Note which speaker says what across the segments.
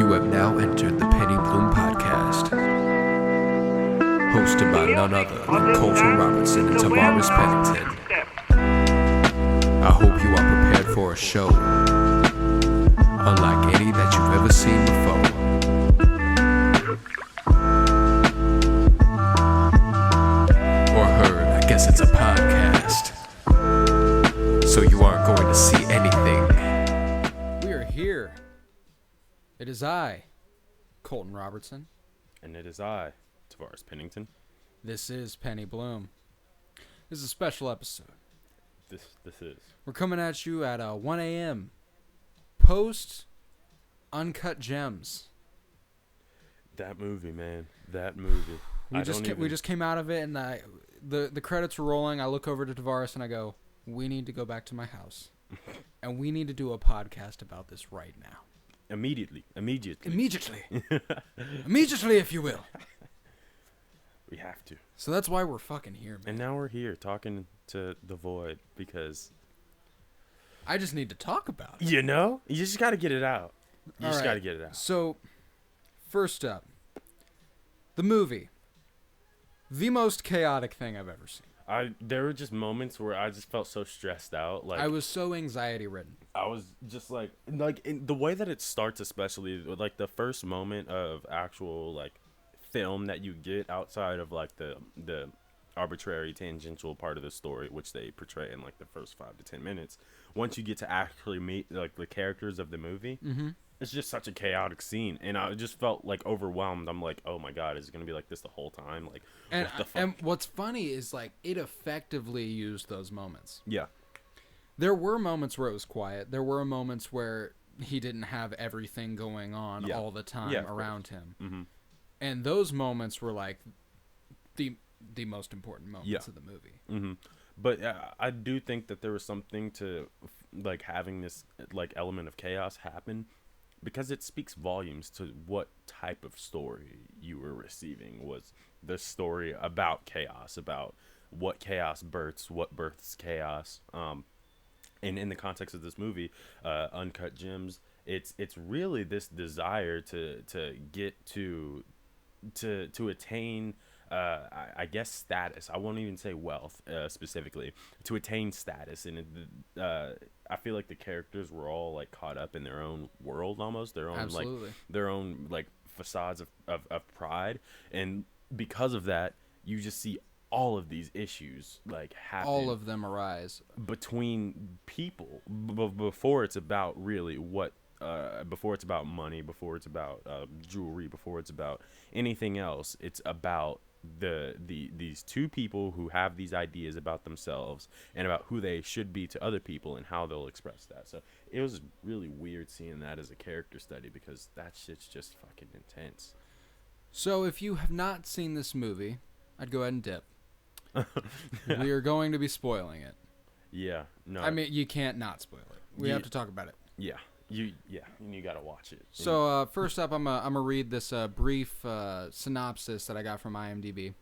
Speaker 1: You have now entered the Penny Bloom Podcast, hosted by none other than Colton Robinson and Tavares Pennington. I hope you are prepared for a show unlike any that you've ever seen before. Or heard, I guess it's a podcast. So you aren't going to see anything.
Speaker 2: We are here. It is I, Colton Robertson.
Speaker 3: And it is I, Tavares Pennington.
Speaker 2: This is Penny Bloom. This is a special episode.
Speaker 3: This is.
Speaker 2: We're coming at you at 1 a.m. Post Uncut Gems.
Speaker 3: That movie, man. That movie.
Speaker 2: We just came out of it, and the credits were rolling. I look over to Tavares and I go, "We need to go back to my house, and we need to do a podcast about this right now."
Speaker 3: Immediately,
Speaker 2: if you will.
Speaker 3: We have to.
Speaker 2: So that's why we're fucking here, man.
Speaker 3: And now we're here talking to the void because
Speaker 2: I just need to talk about it.
Speaker 3: you just got to get it out. You got to get it out.
Speaker 2: So, first up, the movie. The most chaotic thing I've ever seen.
Speaker 3: There were just moments where I just felt so stressed out. Like
Speaker 2: I was so anxiety ridden.
Speaker 3: I was just like in the way that it starts, especially like the first moment of actual like film that you get outside of like the arbitrary tangential part of the story, which they portray in like the first 5 to 10 minutes. Once you get to actually meet like the characters of the movie, it's just such a chaotic scene, and I just felt like overwhelmed. I'm like, oh my god, is it gonna be like this the whole time? Like,
Speaker 2: and
Speaker 3: what the fuck?
Speaker 2: And what's funny is like it effectively used those moments.
Speaker 3: Yeah.
Speaker 2: There were moments where it was quiet. There were moments where he didn't have everything going on all the time around him. Mm-hmm. And those moments were like the most important moments of the movie.
Speaker 3: Mm-hmm. But I do think that there was something to like having this like element of chaos happen, because it speaks volumes to what type of story you were receiving. Was the story about chaos, about what chaos births, what births chaos. And in the context of this movie, Uncut Gems, it's really this desire to get to attain, I guess, status. I won't even say wealth specifically, to attain status. And I feel like the characters were all like caught up in their own world, almost their own
Speaker 2: Absolutely.
Speaker 3: their own like facades of pride. And because of that, you just see all of these issues like happen.
Speaker 2: All of them arise
Speaker 3: between people before it's about really what. Before it's about money, before it's about jewelry, before it's about anything else, it's about these two people who have these ideas about themselves and about who they should be to other people and how they'll express that. So it was really weird seeing that as a character study, because that shit's just fucking intense.
Speaker 2: So if you have not seen this movie, I'd go ahead and dip. We are going to be spoiling it.
Speaker 3: Yeah, no.
Speaker 2: I mean, you can't not spoil it. We have to talk about it.
Speaker 3: Yeah. You gotta watch it.
Speaker 2: So first up, I'm gonna read this brief synopsis that I got from IMDb.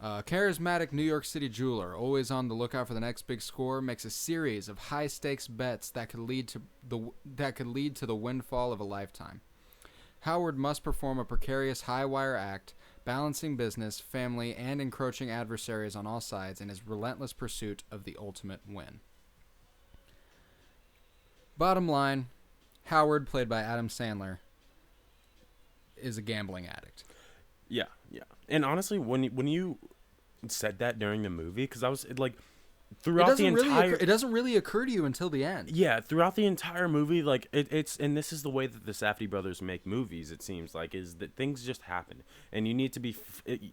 Speaker 2: Charismatic New York City jeweler, always on the lookout for the next big score, makes a series of high stakes bets that could lead to the windfall of a lifetime. Howard must perform a precarious high wire act, balancing business, family, and encroaching adversaries on all sides in his relentless pursuit of the ultimate win. Bottom line, Howard, played by Adam Sandler, is a gambling addict.
Speaker 3: Yeah. And honestly, when you said that during the movie, because I was like, throughout the entire,
Speaker 2: it doesn't really occur to you until the end.
Speaker 3: Yeah, throughout the entire movie, like it's and this is the way that the Safdie Brothers make movies. It seems like is that things just happen, and you need to be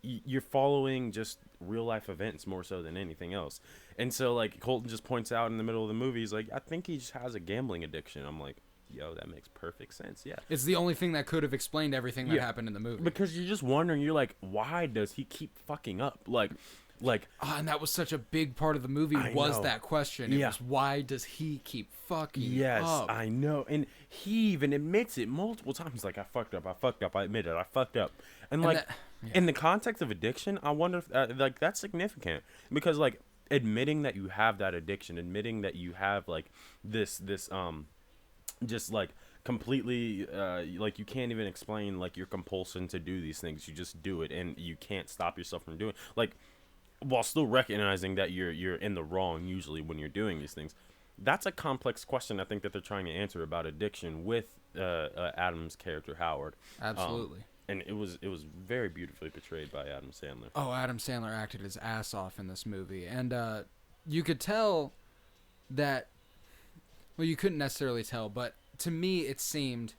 Speaker 3: you're following just real life events more so than anything else. And so like Colton just points out in the middle of the movie, he's like, I think he just has a gambling addiction. I'm like, yo, that makes perfect sense. Yeah,
Speaker 2: it's the only thing that could have explained everything that happened in the movie.
Speaker 3: Because you're just wondering, you're like, why does he keep fucking up? Like,
Speaker 2: and that was such a big part of the movie. That question. It was, why does he keep fucking up?
Speaker 3: Yes, I know. And he even admits it multiple times. Like, I fucked up. I admit it. I fucked up. And like, in the context of addiction, I wonder if like that's significant, because like admitting that you have that addiction, admitting that you have like this just like completely like you can't even explain like your compulsion to do these things. You just do it, and you can't stop yourself from doing it. Like, while still recognizing that you're in the wrong usually when you're doing these things. That's a complex question I think that they're trying to answer about addiction with Adam's character Howard.
Speaker 2: Absolutely.
Speaker 3: And it was very beautifully portrayed by Adam Sandler.
Speaker 2: Oh, Adam Sandler acted his ass off in this movie, and you could tell that. Well, you couldn't necessarily tell, but to me, it seemed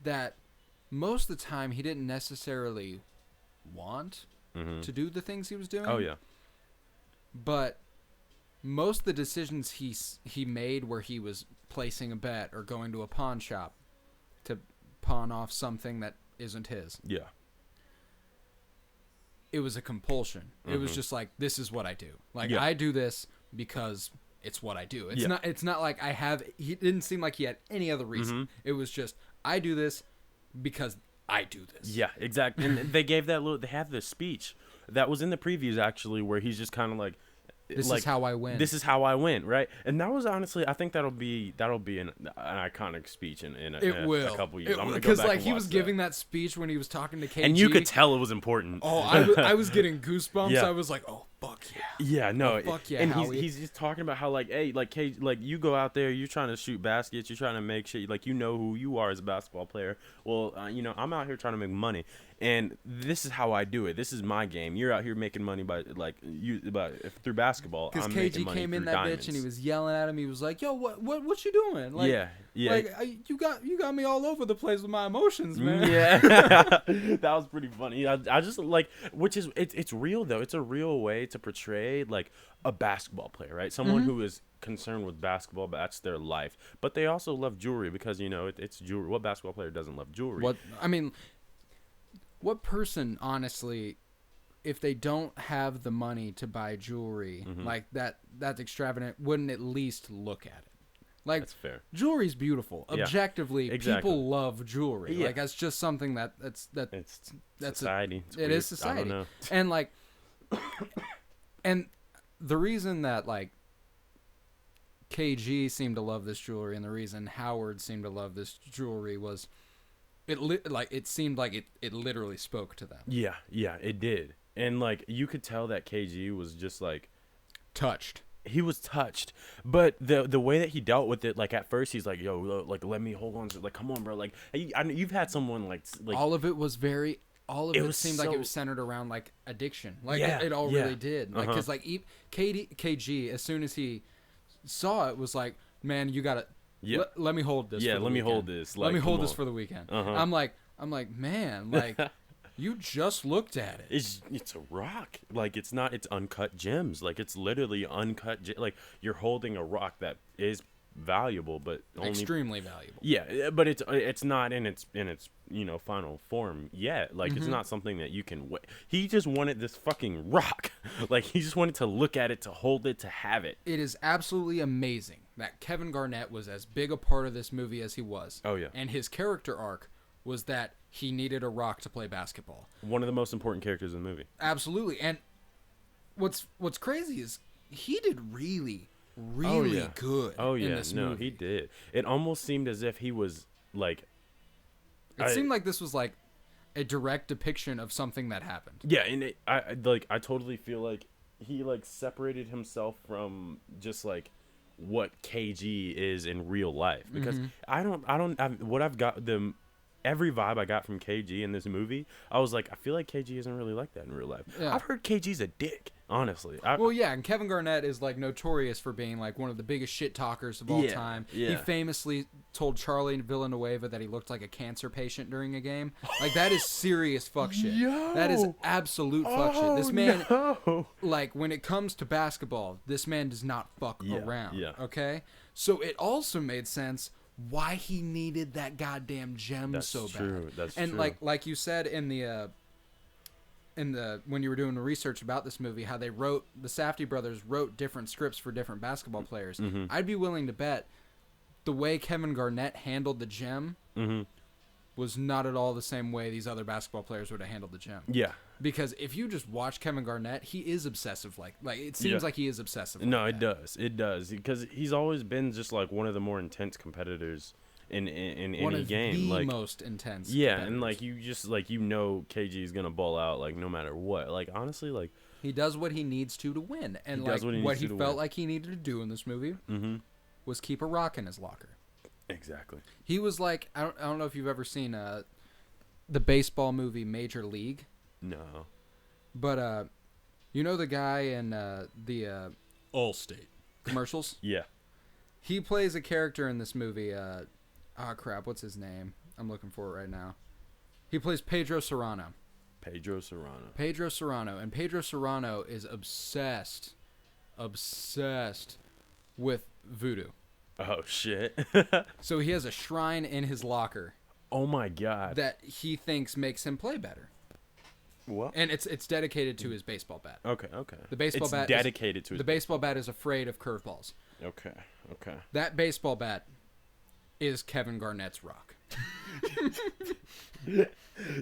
Speaker 2: that most of the time he didn't necessarily want to do the things he was doing.
Speaker 3: Oh yeah.
Speaker 2: But most of the decisions he made, where he was placing a bet or going to a pawn shop to pawn off something that isn't his.
Speaker 3: Yeah.
Speaker 2: It was a compulsion. It was just like, this is what I do. Like,
Speaker 3: Yeah.
Speaker 2: I do this because it's what I do. It's
Speaker 3: Yeah.
Speaker 2: not. It's not like I have. He didn't seem like he had any other reason. It was just, I do this because I do this.
Speaker 3: Yeah, exactly. And they gave that little. They have this speech that was in the previews actually, where he's just kind of like,
Speaker 2: This is how I win.
Speaker 3: This is how I win, right? And that was honestly, I think that'll be an iconic speech in a couple years. I'm gonna go
Speaker 2: because
Speaker 3: back
Speaker 2: like
Speaker 3: and
Speaker 2: he
Speaker 3: watch
Speaker 2: was
Speaker 3: that.
Speaker 2: giving that speech when he was talking to KG,
Speaker 3: And you could tell it was important.
Speaker 2: Oh, I was getting goosebumps.
Speaker 3: Yeah.
Speaker 2: I was like, oh fuck yeah.
Speaker 3: Yeah, no.
Speaker 2: Oh, fuck yeah,
Speaker 3: and
Speaker 2: Howie.
Speaker 3: he's just talking about how like, hey, like, like you go out there, you're trying to shoot baskets, you're trying to make shit, like, you know who you are as a basketball player. Well, I'm out here trying to make money, and this is how I do it. This is my game. You're out here making money by through basketball.
Speaker 2: Because
Speaker 3: I'm making
Speaker 2: KG
Speaker 3: money
Speaker 2: came in
Speaker 3: through
Speaker 2: that
Speaker 3: diamonds.
Speaker 2: bitch and he was yelling at him. He was like, "Yo, what you doing?" Like,
Speaker 3: yeah.
Speaker 2: Like you got me all over the place with my emotions, man.
Speaker 3: Yeah, that was pretty funny. I just like, which is it's real though. It's a real way to portray like a basketball player, right? Someone who is concerned with basketball, but that's their life. But they also love jewelry because it's jewelry. What basketball player doesn't love jewelry?
Speaker 2: What person, honestly, if they don't have the money to buy jewelry like that's extravagant, wouldn't at least look at it? Like,
Speaker 3: that's fair.
Speaker 2: Jewelry's beautiful.
Speaker 3: Yeah,
Speaker 2: Objectively,
Speaker 3: exactly.
Speaker 2: people love jewelry.
Speaker 3: Yeah.
Speaker 2: Like, that's just something that's
Speaker 3: society.
Speaker 2: It is society.
Speaker 3: I don't know.
Speaker 2: And like, and the reason that like KG seemed to love this jewelry, and the reason Howard seemed to love this jewelry was it seemed like it literally spoke to them.
Speaker 3: Yeah, it did. And like you could tell that KG was just like
Speaker 2: touched.
Speaker 3: He was touched, but the way that he dealt with it, like at first he's like, "Yo, like let me hold on to, like, come on, bro." Like you've had someone like
Speaker 2: all of it was very. All of it seemed like it was
Speaker 3: so
Speaker 2: centered around like addiction. Like
Speaker 3: Yeah,
Speaker 2: it all
Speaker 3: yeah.
Speaker 2: really did. Like because like KG, as soon as he saw it, was like, "Man, you gotta let me hold this.
Speaker 3: Yeah,
Speaker 2: for the
Speaker 3: let me
Speaker 2: weekend.
Speaker 3: hold this.
Speaker 2: Let me
Speaker 3: Like,
Speaker 2: hold
Speaker 3: come
Speaker 2: this
Speaker 3: on."
Speaker 2: for the weekend."
Speaker 3: Uh-huh.
Speaker 2: I'm like, man, like you just looked at it.
Speaker 3: It's a rock. Like it's uncut gems. Like it's literally uncut. Like you're holding a rock that is valuable, but only
Speaker 2: Extremely valuable.
Speaker 3: Yeah, but it's not in its final form yet. Like it's not something that you can. He just wanted this fucking rock. Like he just wanted to look at it, to hold it, to have it.
Speaker 2: It is absolutely amazing that Kevin Garnett was as big a part of this movie as he was.
Speaker 3: Oh yeah.
Speaker 2: And his character arc was that he needed a rock to play basketball.
Speaker 3: One of the most important characters in the movie.
Speaker 2: Absolutely. And what's crazy is he did really good in this movie.
Speaker 3: No, he did. It almost seemed as if he was like...
Speaker 2: It seemed like this was like a direct depiction of something that happened.
Speaker 3: Yeah, and I totally feel like he like separated himself from just like what KG is in real life, because every vibe I got from KG in this movie, I was like, I feel like KG isn't really like that in real life. Yeah. I've heard KG's a dick, honestly.
Speaker 2: Well, yeah, and Kevin Garnett is like notorious for being like one of the biggest shit talkers of all time.
Speaker 3: Yeah.
Speaker 2: He famously told Charlie Villanueva that he looked like a cancer patient during a game. Like, that is serious fuck shit.
Speaker 3: Yo.
Speaker 2: That is absolute fuck shit. This man,
Speaker 3: no.
Speaker 2: like, when it comes to basketball, this man does not fuck around.
Speaker 3: Yeah.
Speaker 2: Okay? So it also made sense why he needed that goddamn gem so bad.
Speaker 3: That's
Speaker 2: and
Speaker 3: true.
Speaker 2: like you said in the when you were doing the research about this movie, how the Safdie brothers wrote different scripts for different basketball players. I'd be willing to bet the way Kevin Garnett handled the gem was not at all the same way these other basketball players would have handled the gem.
Speaker 3: Yeah.
Speaker 2: Because if you just watch Kevin Garnett, he is obsessive. Like it seems like he is obsessive.
Speaker 3: No, it does. It does. Because he's always been just like one of the more intense competitors in
Speaker 2: One
Speaker 3: any
Speaker 2: of
Speaker 3: game.
Speaker 2: the
Speaker 3: Like
Speaker 2: most intense.
Speaker 3: yeah, and
Speaker 2: competitors.
Speaker 3: like you just like KG is gonna ball out like no matter what. Like honestly, like
Speaker 2: He does what he needs to win, and
Speaker 3: He
Speaker 2: like
Speaker 3: does what he
Speaker 2: what
Speaker 3: needs
Speaker 2: he
Speaker 3: to
Speaker 2: felt
Speaker 3: win.
Speaker 2: like he needed to do in this movie
Speaker 3: mm-hmm.
Speaker 2: was keep a rock in his locker.
Speaker 3: Exactly.
Speaker 2: He was like, I don't know if you've ever seen the baseball movie Major League,
Speaker 3: No.
Speaker 2: but you know the guy in the Allstate commercials.
Speaker 3: Yeah.
Speaker 2: He plays a character in this movie. Crap, what's his name? I'm looking for it right now. He plays Pedro Serrano.
Speaker 3: Pedro Serrano.
Speaker 2: Pedro Serrano, and Pedro Serrano is obsessed with voodoo.
Speaker 3: Oh shit.
Speaker 2: So he has a shrine in his locker
Speaker 3: Oh my god.
Speaker 2: that he thinks makes him play better,
Speaker 3: What?
Speaker 2: and it's dedicated to his baseball bat.
Speaker 3: Okay.
Speaker 2: The baseball
Speaker 3: it's
Speaker 2: bat
Speaker 3: dedicated to his
Speaker 2: The baseball bat is afraid of curveballs.
Speaker 3: Okay.
Speaker 2: That baseball bat is Kevin Garnett's rock.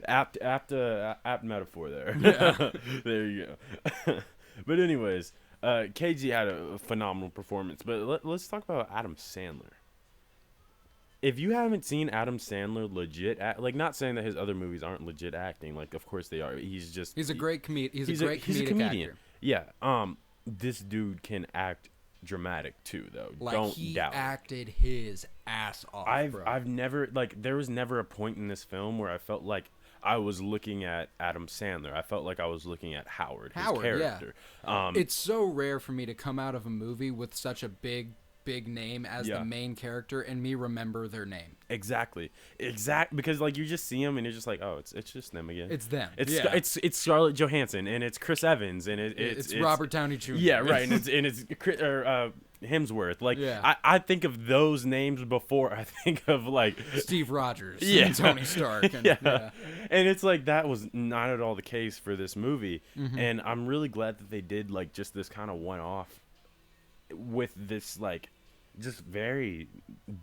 Speaker 3: Apt metaphor there.
Speaker 2: Yeah.
Speaker 3: There you go. But anyways, KG had a phenomenal performance. But let's talk about Adam Sandler. If you haven't seen Adam Sandler legit like, not saying that his other movies aren't legit acting, like of course they are. He's
Speaker 2: a great comedian. He's a great
Speaker 3: he's a
Speaker 2: comedic
Speaker 3: comedian.
Speaker 2: actor.
Speaker 3: Yeah. This dude can act dramatic too, though.
Speaker 2: Like
Speaker 3: Don't
Speaker 2: he
Speaker 3: doubt it.
Speaker 2: acted his ass off. Bro.
Speaker 3: I've never, like, there was never a point in this film where I felt like I was looking at Adam Sandler. I felt like I was looking at Howard, his character.
Speaker 2: Yeah. It's so rare for me to come out of a movie with such a big name as
Speaker 3: Yeah.
Speaker 2: the main character and me remember their name.
Speaker 3: Exactly. Because like you just see them and you're just like, oh, it's just them again.
Speaker 2: It's them.
Speaker 3: It's Scarlett Johansson and it's Chris Evans and it's
Speaker 2: Robert Downey Jr.
Speaker 3: Yeah, right. And it's Hemsworth. Like,
Speaker 2: Yeah.
Speaker 3: I think of those names before I think of like
Speaker 2: Steve Rogers.
Speaker 3: Yeah.
Speaker 2: And Tony Stark. And,
Speaker 3: yeah. And it's like that was not at all the case for this movie.
Speaker 2: Mm-hmm.
Speaker 3: And I'm really glad that they did like just this kind of one-off with this like just very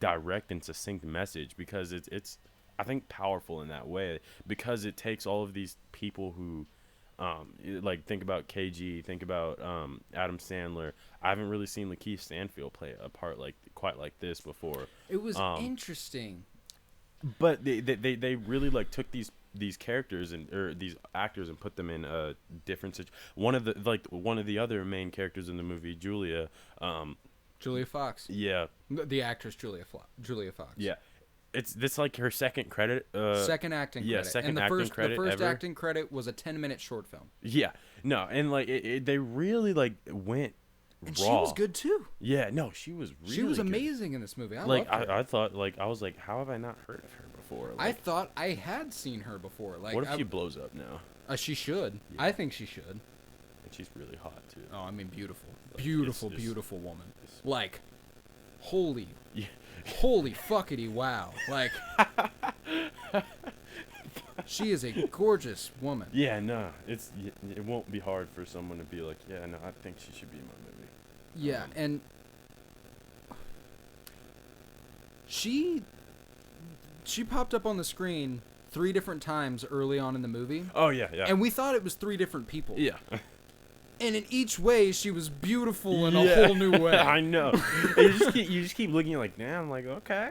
Speaker 3: direct and succinct message, because it's I think powerful in that way, because it takes all of these people who like think about KG, think about Adam Sandler. I haven't really seen Lakeith Stanfield play a part like quite like this before.
Speaker 2: It was interesting.
Speaker 3: But they really like took these characters or these actors and put them in a different one of the other main characters in the movie, Julia
Speaker 2: Fox.
Speaker 3: Yeah.
Speaker 2: The actress Julia Fox.
Speaker 3: Yeah. It's like her second credit.
Speaker 2: Second acting
Speaker 3: yeah,
Speaker 2: credit.
Speaker 3: second
Speaker 2: and the
Speaker 3: acting
Speaker 2: first,
Speaker 3: credit
Speaker 2: The first
Speaker 3: ever.
Speaker 2: acting credit was a 10-minute short film.
Speaker 3: Yeah. No, and like they really like went
Speaker 2: And
Speaker 3: raw.
Speaker 2: she was good too.
Speaker 3: Yeah, no, she was really
Speaker 2: She was
Speaker 3: good.
Speaker 2: amazing in this movie. I
Speaker 3: Like
Speaker 2: loved her.
Speaker 3: I thought, like I was like, how have I not heard of her before?
Speaker 2: I
Speaker 3: Like,
Speaker 2: thought I had seen her before. Like,
Speaker 3: what if she blows up now?
Speaker 2: She should.
Speaker 3: Yeah.
Speaker 2: I think she should.
Speaker 3: And she's really hot too.
Speaker 2: Oh, I mean, beautiful,
Speaker 3: Like,
Speaker 2: beautiful,
Speaker 3: it's-
Speaker 2: beautiful woman. Like, holy,
Speaker 3: Yeah.
Speaker 2: holy fuckity wow! Like, she is a gorgeous woman.
Speaker 3: Yeah, no, it won't be hard for someone to be like, yeah, no, I think she should be in my movie.
Speaker 2: Yeah, and she popped up on the screen 3 different times early on in the movie,
Speaker 3: Oh yeah, yeah,
Speaker 2: and we thought it was 3 different people.
Speaker 3: yeah.
Speaker 2: And in each way, she was beautiful in a
Speaker 3: Yeah.
Speaker 2: whole new way.
Speaker 3: I know. And you just keep looking like, damn, like okay,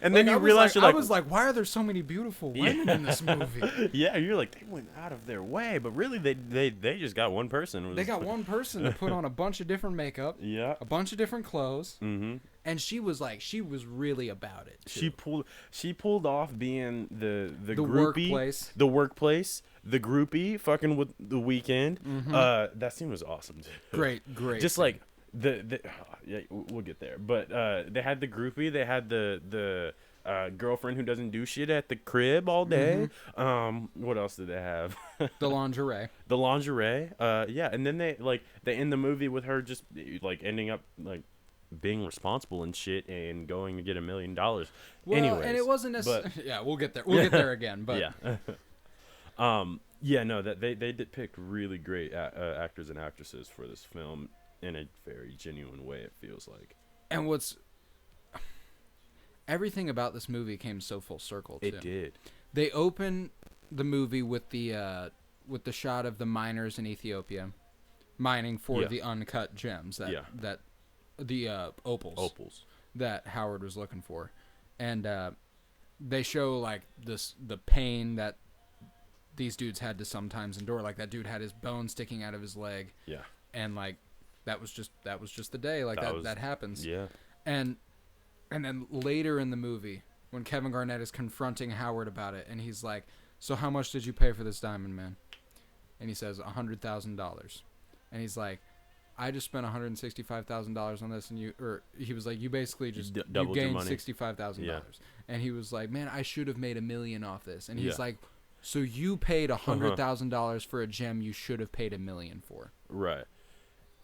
Speaker 3: and then
Speaker 2: Like,
Speaker 3: you realize you're like,
Speaker 2: I was like, why are there so many beautiful women in this movie?
Speaker 3: yeah, you're like, they went out of their way, but really they just got one person.
Speaker 2: They got one person to put on a bunch of different makeup,
Speaker 3: Yeah.
Speaker 2: a bunch of different clothes,
Speaker 3: Mm-hmm.
Speaker 2: and she was really about it. Too.
Speaker 3: She pulled off being the
Speaker 2: The
Speaker 3: groupie,
Speaker 2: workplace.
Speaker 3: the workplace, the groupie, fucking with the weekend.
Speaker 2: Mm-hmm.
Speaker 3: That scene was awesome. Too.
Speaker 2: Great.
Speaker 3: Just like the yeah, we'll get there. But they had the groupie, they had the girlfriend who doesn't do shit at the crib all day. What else did they have?
Speaker 2: the lingerie.
Speaker 3: The lingerie. Yeah, and then they end the movie with her just like ending up like being responsible and shit and going to get $1 million.
Speaker 2: Well,
Speaker 3: Anyways,
Speaker 2: and it wasn't necessarily. Yeah, we'll get there. We'll get there again. But
Speaker 3: yeah. Yeah, no, that they did pick really great actors and actresses for this film in a very genuine way, it feels like.
Speaker 2: And everything about this movie came so full circle too.
Speaker 3: It did.
Speaker 2: They open the movie with the shot of the miners in Ethiopia mining for
Speaker 3: Yeah.
Speaker 2: the uncut gems that
Speaker 3: Yeah.
Speaker 2: the opals
Speaker 3: Opals.
Speaker 2: that Howard was looking for. and they show like the pain that these dudes had to sometimes endure. Like that dude had his bone sticking out of his leg.
Speaker 3: Yeah.
Speaker 2: And like that was just the day. Like that happens.
Speaker 3: Yeah.
Speaker 2: And then later in the movie, when Kevin Garnett is confronting Howard about it, and he's like, "So how much did you pay for this diamond, man?" And he says $100,000. And he's like, "I just spent $165,000 on this, and he was like, you basically just you gained $65,000."
Speaker 3: Yeah.
Speaker 2: And he was like, "Man, I should have made $1 million off this." And he's
Speaker 3: Yeah.
Speaker 2: like, "So you paid $100,000 for a gem you should have paid $1 million for,
Speaker 3: Right?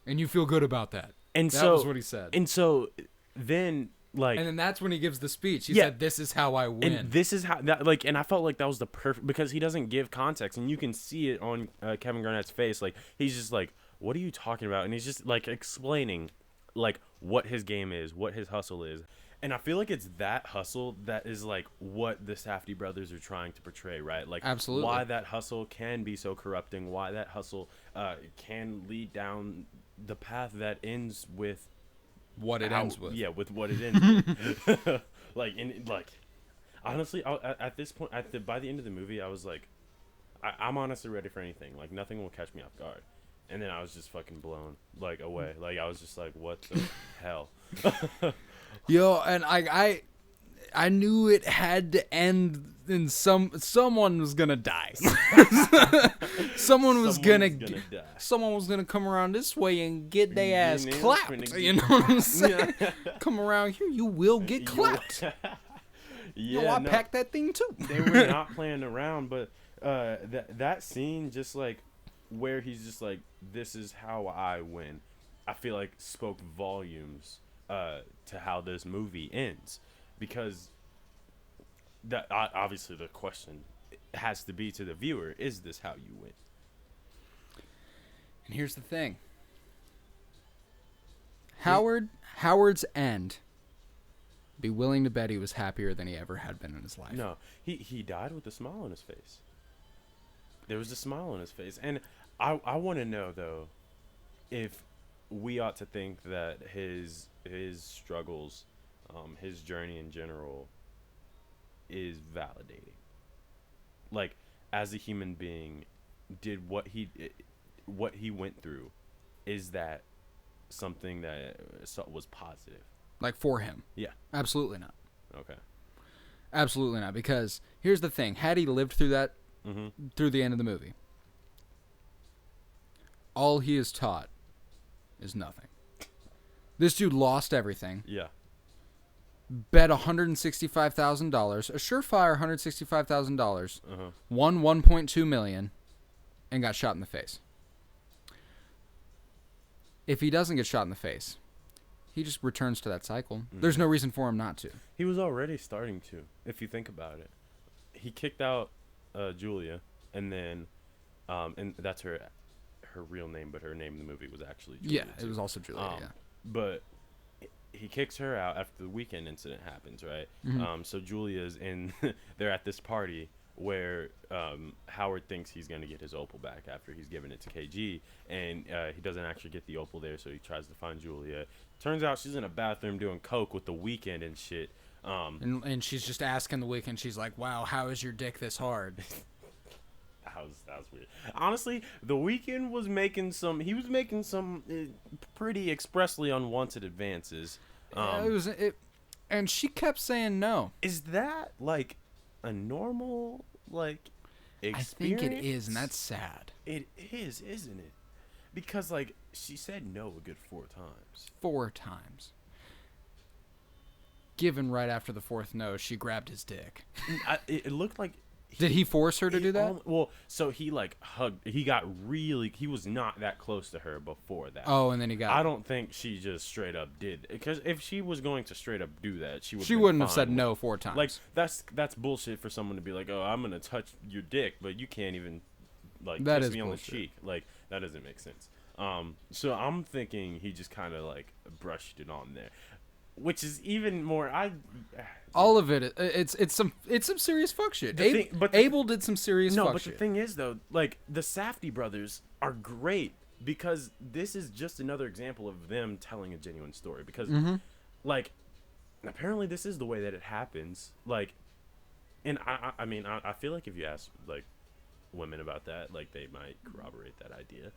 Speaker 2: and you feel good about that?"
Speaker 3: And
Speaker 2: that was what he said.
Speaker 3: And so then like,
Speaker 2: and then that's when he gives the speech. He
Speaker 3: Yeah.
Speaker 2: said, "This is how I win."
Speaker 3: and this is how that like, and I felt like that was the perfect, because he doesn't give context, and you can see it on Kevin Garnett's face. Like he's just like, "What are you talking about?" And he's just like explaining like what his game is, what his hustle is. And I feel like it's that hustle that is like what the Safdie brothers are trying to portray, right? Like
Speaker 2: Absolutely.
Speaker 3: why that hustle can be so corrupting, why that hustle can lead down the path that ends with
Speaker 2: what it ends with.
Speaker 3: Yeah, with what it ends with. like honestly, at this point, by the end of the movie, I was like, I'm honestly ready for anything. Like nothing will catch me off guard. And then I was just fucking blown like away. Like I was just like, what the hell?
Speaker 2: Yo, and I knew it had to end in someone was gonna die. Someone was gonna
Speaker 3: die.
Speaker 2: Someone was gonna come around this way and get their ass
Speaker 3: Yeah,
Speaker 2: clapped. You know what I'm saying? Come around here, you will get clapped.
Speaker 3: Yeah,
Speaker 2: Yo, I packed that thing too.
Speaker 3: They were not playing around, but that scene, just like where he's just like, "This is how I win," I feel like spoke volumes to how this movie ends, because that obviously the question has to be to the viewer: is this how you win?
Speaker 2: And here's the thing. Howard's end. Be willing to bet he was happier than he ever had been in his life.
Speaker 3: No, he died with a smile on his face. There was a smile on his face, and I want to know though, if we ought to think that his struggles, his journey in general, is validating. Like, as a human being, did what he went through, is that something that was positive?
Speaker 2: Like for him?
Speaker 3: Yeah.
Speaker 2: Absolutely not.
Speaker 3: Okay.
Speaker 2: Absolutely not. Because here's the thing: had he lived through that, through the end of the movie, all he is taught is nothing. This dude lost everything.
Speaker 3: Yeah.
Speaker 2: Bet $165,000, a surefire $165,000, won $1.2 million, and got shot in the face. If he doesn't get shot in the face, he just returns to that cycle. There's no reason for him not to.
Speaker 3: He was already starting to, if you think about it. He kicked out Julia, and then, and that's her real name, but her name in the movie was actually Julia.
Speaker 2: Yeah, it was also Julia, yeah.
Speaker 3: But he kicks her out after the weekend incident happens, right? So Julia's in, they're at this party where Howard thinks he's going to get his opal back after he's given it to KG, and he doesn't actually get the opal there, so he tries to find Julia. Turns out she's in a bathroom doing coke with the Weeknd and shit.
Speaker 2: And she's just asking the Weeknd, she's like, "Wow, how is your dick this hard?"
Speaker 3: That was weird. Honestly, the Weeknd was making some pretty expressly unwanted advances.
Speaker 2: And she kept saying no.
Speaker 3: Is that like a normal experience?
Speaker 2: I think it is, and that's sad.
Speaker 3: It is, isn't it? Because like she said no a good 4 times.
Speaker 2: 4 times. Given right after the 4th no, she grabbed his dick.
Speaker 3: It looked like.
Speaker 2: Did he force her to do that?
Speaker 3: Well, so he like hugged. He was not that close to her before that.
Speaker 2: Oh, and then he got.
Speaker 3: I don't think she just straight up did, because if she was going to straight up do that, she
Speaker 2: wouldn't have said no 4 times.
Speaker 3: Like that's bullshit for someone to be like, "Oh, I'm gonna touch your dick," but you can't even like
Speaker 2: that
Speaker 3: kiss me
Speaker 2: bullshit.
Speaker 3: on the cheek. Like that doesn't make sense. So I'm thinking he just kind of like brushed it on there, which is even more.
Speaker 2: All of it, it's some serious fuck shit. Abel did some serious fuck shit.
Speaker 3: No, but the thing is though, like the Safdie brothers are great, because this is just another example of them telling a genuine story. Because, like, apparently this is the way that it happens. Like, and I mean, I feel like if you ask like women about that, like they might corroborate that idea.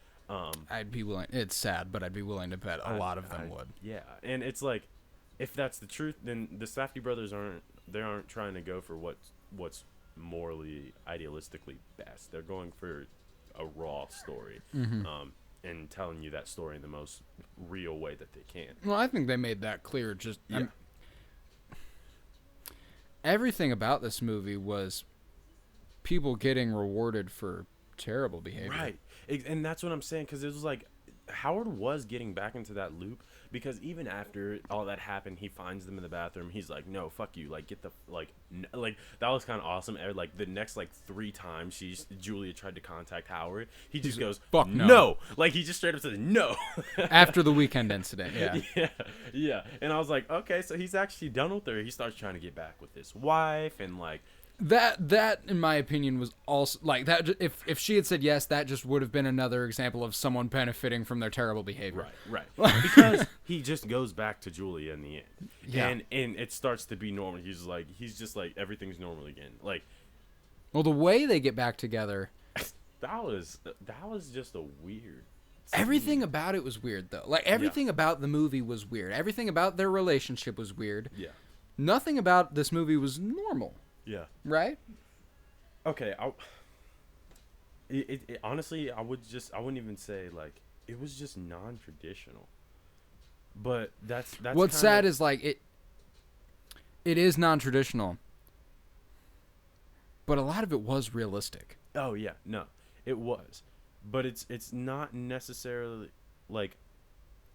Speaker 2: I'd be willing. It's sad, but I'd be willing to bet a lot of them would.
Speaker 3: Yeah, and it's like, if that's the truth, then the Safdie brothers aren't trying to go for what's morally, idealistically best. They're going for a raw story, and telling you that story in the most real way that they can.
Speaker 2: Well, I think they made that clear. Just
Speaker 3: Yeah.
Speaker 2: Everything about this movie was people getting rewarded for terrible behavior.
Speaker 3: Right. And that's what I'm saying, because it was like Howard was getting back into that loop, because even after all that happened, he finds them in the bathroom. He's like, no, fuck you. Like, get the, like that was kind of awesome. Like, the next, like, 3 times Julia tried to contact Howard, he just goes,
Speaker 2: fuck no.
Speaker 3: No. Like, he just straight up says, no.
Speaker 2: After the weekend incident, yeah.
Speaker 3: Yeah. And I was like, okay, so he's actually done with her. He starts trying to get back with his wife, and, like,
Speaker 2: That in my opinion was also like that. If she had said yes, that just would have been another example of someone benefiting from their terrible behavior.
Speaker 3: Right. Because he just goes back to Julia in the end.
Speaker 2: Yeah.
Speaker 3: And it starts to be normal. He's just like everything's normal again. Like,
Speaker 2: well, the way they get back together,
Speaker 3: that was just a weird scene.
Speaker 2: everything about it was weird though. Like everything about the movie was weird. Everything about their relationship was weird.
Speaker 3: Yeah.
Speaker 2: Nothing about this movie was normal.
Speaker 3: Yeah.
Speaker 2: Right?
Speaker 3: Okay. Honestly, I wouldn't even say like it was just non-traditional. But that's
Speaker 2: what's sad is like it is non-traditional, but a lot of it was realistic.
Speaker 3: Oh yeah, no, it was, but it's not necessarily like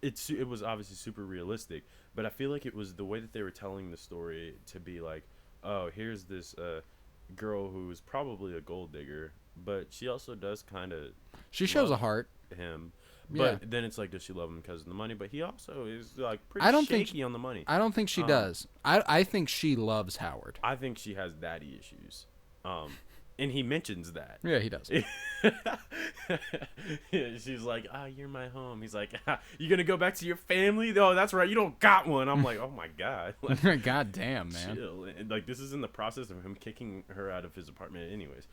Speaker 3: it was obviously super realistic, but I feel like it was the way that they were telling the story to be like, oh, here's this girl who is probably a gold digger, but she also does kind of
Speaker 2: she shows a heart.
Speaker 3: Him, but then it's like, does she love him because of the money? But he also is like pretty shaky on the money.
Speaker 2: I don't think she does. I think she loves Howard.
Speaker 3: I think she has daddy issues, and he mentions that.
Speaker 2: Yeah, he does.
Speaker 3: She's like, you're my home. He's like, you gonna go back to your family? Oh, that's right, you don't got one. I'm like, oh my god. Like,
Speaker 2: god damn, man.
Speaker 3: Chill. And, like, this is in the process of him kicking her out of his apartment anyways.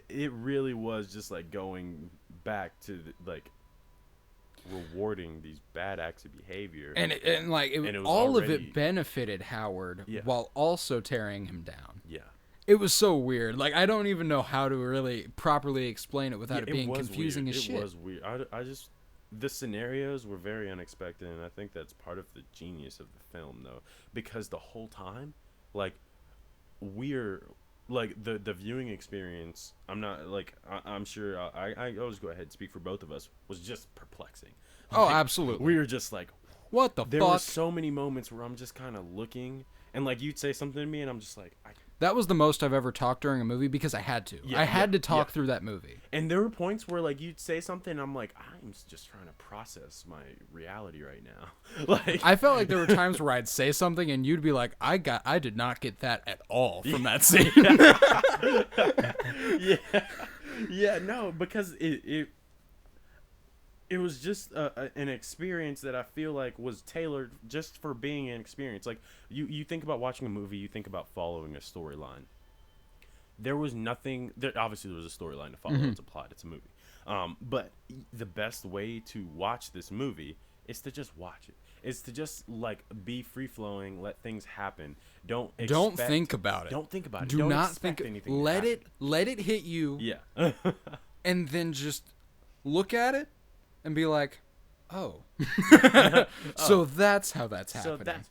Speaker 3: It really was just like going back to like rewarding these bad acts of behavior,
Speaker 2: and it was all of it benefited Howard while also tearing him down.
Speaker 3: Yeah.
Speaker 2: It was so weird. Like, I don't even know how to really properly explain it without it being confusing
Speaker 3: weird.
Speaker 2: as shit.
Speaker 3: It was weird. I just, the scenarios were very unexpected, and I think that's part of the genius of the film, though. Because the whole time, like, we're, like, the viewing experience, I'm not, like, I'm sure, I always go ahead and speak for both of us, was just perplexing.
Speaker 2: Oh,
Speaker 3: Like,
Speaker 2: absolutely.
Speaker 3: We were just like,
Speaker 2: what the fuck?
Speaker 3: There were so many moments where I'm just kind of looking, and, like, you'd say something to me, and I'm just like,
Speaker 2: that was the most I've ever talked during a movie because I had to. I had to talk through that movie.
Speaker 3: And there were points where, like, you'd say something, and I'm like, I'm just trying to process my reality right now. Like,
Speaker 2: I felt like there were times where I'd say something, and you'd be like, I did not get that at all from that scene.
Speaker 3: Yeah, no, because it was just an experience that I feel like was tailored just for being an experience. Like, you think about watching a movie, you think about following a storyline. There was nothing. Obviously, there was a storyline to follow. It's a plot. It's a movie. But the best way to watch this movie is to just watch it. Is to just, like, be free flowing, let things happen. Don't
Speaker 2: think about it.
Speaker 3: Don't think about it.
Speaker 2: Do
Speaker 3: don't
Speaker 2: not
Speaker 3: expect
Speaker 2: think.
Speaker 3: anything.
Speaker 2: Let it hit you.
Speaker 3: Yeah.
Speaker 2: And then just look at it and be like, oh. So that's how that's happening.
Speaker 3: So that's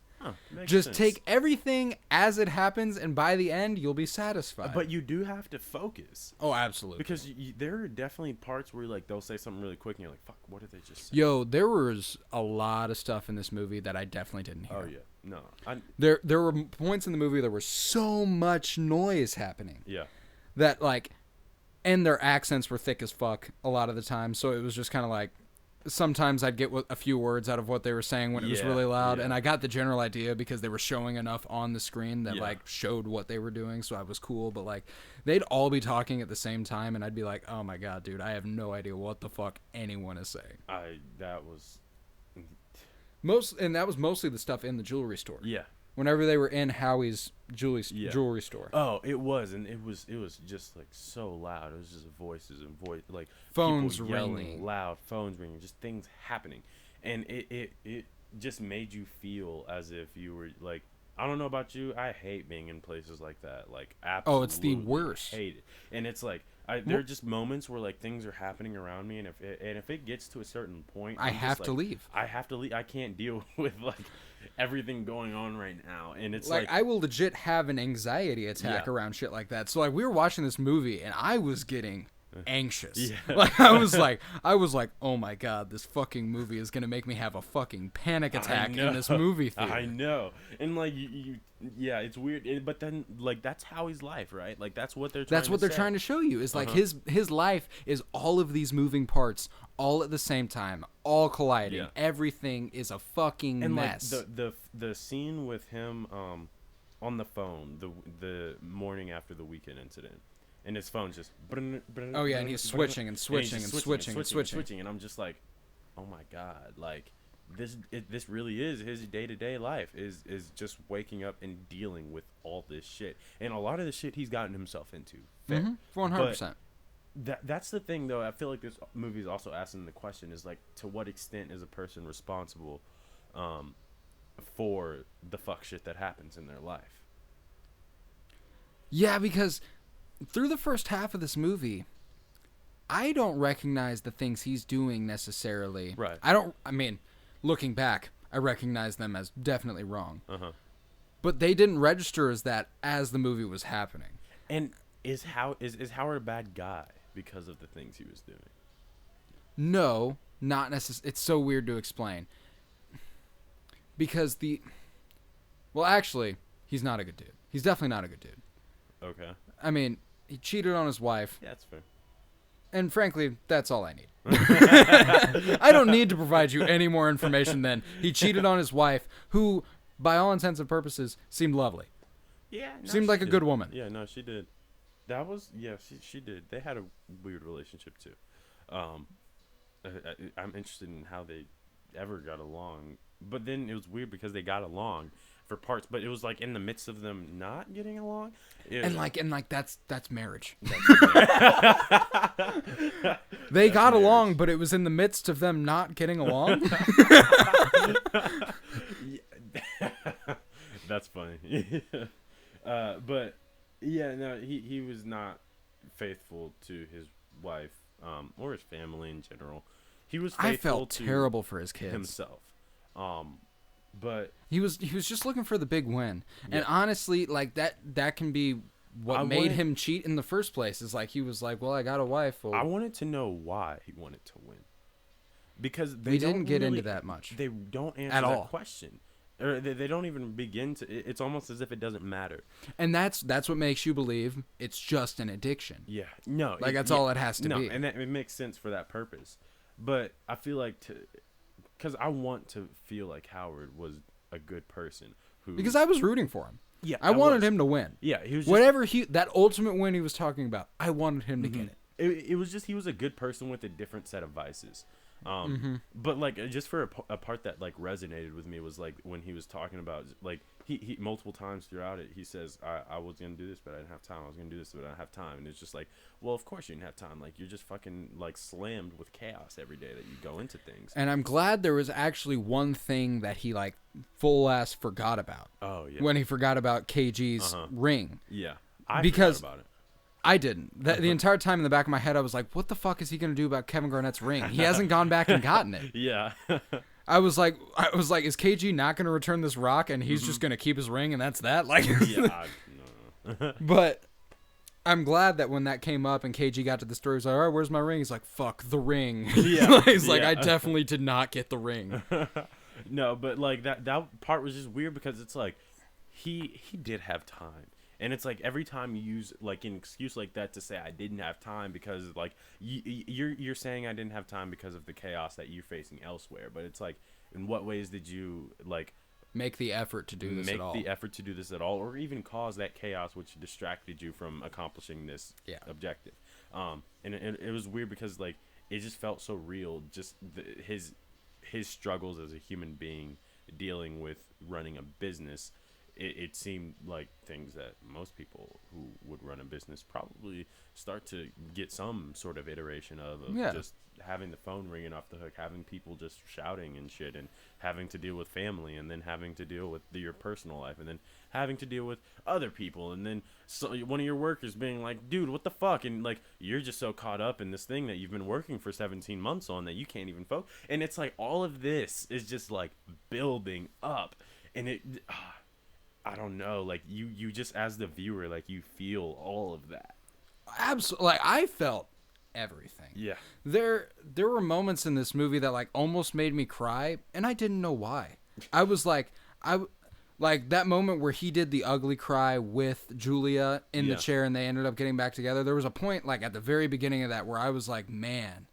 Speaker 3: makes
Speaker 2: just
Speaker 3: sense.
Speaker 2: take everything as it happens, and by the end, you'll be satisfied.
Speaker 3: But you do have to focus.
Speaker 2: Oh, absolutely.
Speaker 3: Because there are definitely parts where, like, they'll say something really quick, and you're like, fuck, what did they just say?
Speaker 2: Yo, there was a lot of stuff in this movie that I definitely didn't hear.
Speaker 3: Oh, yeah. No.
Speaker 2: There were points in the movie there was so much noise happening.
Speaker 3: Yeah.
Speaker 2: That, like, and their accents were thick as fuck a lot of the time, so it was just kind of like, sometimes I'd get a few words out of what they were saying when it was really loud, and I got the general idea because they were showing enough on the screen that like showed what they were doing, so I was cool. But like, they'd all be talking at the same time, and I'd be like, oh my god, dude, I have no idea what the fuck anyone is saying.
Speaker 3: That was
Speaker 2: And that was mostly the stuff in the jewelry store.
Speaker 3: Yeah.
Speaker 2: Whenever they were in Howie's jewelry store.
Speaker 3: Oh, it was, and it was just like so loud. It was just voices and like
Speaker 2: Phones
Speaker 3: people yelling,
Speaker 2: ringing,
Speaker 3: loud phones ringing, just things happening, and it just made you feel as if you were like, I don't know about you, I hate being in places like that. Like, absolutely.
Speaker 2: Oh, it's the worst.
Speaker 3: Hate it, and it's like there are just moments where like things are happening around me, and if it gets to a certain point,
Speaker 2: I have to leave.
Speaker 3: I have to leave. I can't deal with like everything going on right now, and it's
Speaker 2: like I will legit have an anxiety attack around shit like that. So like we were watching this movie and I was getting anxious.
Speaker 3: Yeah.
Speaker 2: Like I was like, oh my god, this fucking movie is gonna make me have a fucking panic attack in this movie theater.
Speaker 3: I know, and like yeah, it's weird, but then like that's Howie's life, right? Like that's what they're
Speaker 2: trying to show you is like his life is all of these moving parts all at the same time, all colliding.
Speaker 3: Yeah.
Speaker 2: Everything is a fucking
Speaker 3: and
Speaker 2: mess.
Speaker 3: Like the scene with him on the phone the morning after the weekend incident, and his phone's just
Speaker 2: oh yeah, and he's switching and switching and switching,
Speaker 3: and I'm just like, oh my god, like this really is his day-to-day life is just waking up and dealing with all this shit, and a lot of the shit he's gotten himself into. Fair.
Speaker 2: 100%.
Speaker 3: That's the thing, though. I feel like this movie is also asking the question is like, to what extent is a person responsible for the fuck shit that happens in their life?
Speaker 2: Yeah, because through the first half of this movie, I don't recognize the things he's doing necessarily.
Speaker 3: Right.
Speaker 2: I mean, looking back, I recognize them as definitely wrong.
Speaker 3: But
Speaker 2: they didn't register as that as the movie was happening.
Speaker 3: And is Howard a bad guy because of the things he was doing?
Speaker 2: No, not necessarily. It's so weird to explain. Because well, actually, he's not a good dude. He's definitely not a good dude.
Speaker 3: Okay.
Speaker 2: I mean, he cheated on his wife.
Speaker 3: Yeah, that's fair.
Speaker 2: And frankly, that's all I need. I don't need to provide you any more information than he cheated on his wife, who, by all intents and purposes, seemed lovely.
Speaker 3: Yeah. No,
Speaker 2: seemed like a good woman.
Speaker 3: Yeah, no, she did. That was, yeah, she did. They had a weird relationship, too. I'm interested in how they ever got along. But then it was weird because they got along for parts, but it was like in the midst of them not getting along.
Speaker 2: And that's marriage. They got along, but it was in the midst of them not getting along.
Speaker 3: That's funny. But yeah, no, he was not faithful to his wife, or his family in general. He was faithful
Speaker 2: I felt
Speaker 3: to
Speaker 2: terrible for his kids.
Speaker 3: himself. But
Speaker 2: he was just looking for the big win. Yeah. And honestly, like that can be what made him cheat in the first place. Is like he was like, well, I got a wife. Well,
Speaker 3: I wanted to know why he wanted to win. Because
Speaker 2: we didn't get into that much.
Speaker 3: They don't answer
Speaker 2: at
Speaker 3: that
Speaker 2: all.
Speaker 3: question. Or they don't even begin to. It's almost as if it doesn't matter.
Speaker 2: And that's what makes you believe it's just an addiction.
Speaker 3: Yeah. No.
Speaker 2: Like that's all it has to be.
Speaker 3: And it makes sense for that purpose. But I feel like because I want to feel like Howard was a good person
Speaker 2: because I was rooting for him.
Speaker 3: Yeah.
Speaker 2: I wanted him to win.
Speaker 3: Yeah. He was
Speaker 2: whatever that ultimate win he was talking about. I wanted him to get it.
Speaker 3: It was just he was a good person with a different set of vices. But like just for a part that like resonated with me was like when he was talking about like he multiple times throughout it he says I was gonna do this but I didn't have time. I was gonna do this but I didn't have time. And it's just like, well, of course you didn't have time. Like you're just fucking like slammed with chaos every day that you go into things.
Speaker 2: And I'm glad there was actually one thing that he like full ass forgot about.
Speaker 3: Oh yeah.
Speaker 2: When he forgot about KG's ring.
Speaker 3: Yeah. I
Speaker 2: forgot
Speaker 3: about it.
Speaker 2: I didn't. The entire time in the back of my head, I was like, what the fuck is he going to do about Kevin Garnett's ring? He hasn't gone back and gotten it.
Speaker 3: Yeah.
Speaker 2: I was like, is KG not going to return this rock and he's just going to keep his ring and that's that? Like,
Speaker 3: yeah. No.
Speaker 2: But I'm glad that when that came up and KG got to the story, he was like, all right, where's my ring? He's like, fuck, the ring.
Speaker 3: Yeah.
Speaker 2: He's like, I definitely did not get the ring.
Speaker 3: No, but like that part was just weird because it's like he did have time. And it's like every time you use like an excuse like that to say I didn't have time because like you're saying I didn't have time because of the chaos that you're facing elsewhere. But it's like, in what ways did you like
Speaker 2: make the effort to do this at all?
Speaker 3: Make the effort to do this at all, or even cause that chaos which distracted you from accomplishing this objective? And it was weird because like it just felt so real. Just his his struggles as a human being dealing with running a business, it seemed like things that most people who would run a business probably start to get some sort of iteration of
Speaker 2: Yeah.
Speaker 3: just having the phone ringing off the hook, having people just shouting and shit, and having to deal with family, and then having to deal with your personal life, and then having to deal with other people, and then one of your workers being like, dude, what the fuck, and like you're just so caught up in this thing that you've been working for 17 months on that you can't even focus. And it's like all of this is just like building up, and I don't know, like you just as the viewer, like you feel all of that.
Speaker 2: Absolutely. Like, I felt everything.
Speaker 3: Yeah.
Speaker 2: There were moments in this movie that like almost made me cry, and I didn't know why. I was like, like that moment where he did the ugly cry with Julia in the chair, and they ended up getting back together. There was a point like at the very beginning of that where I was like, man,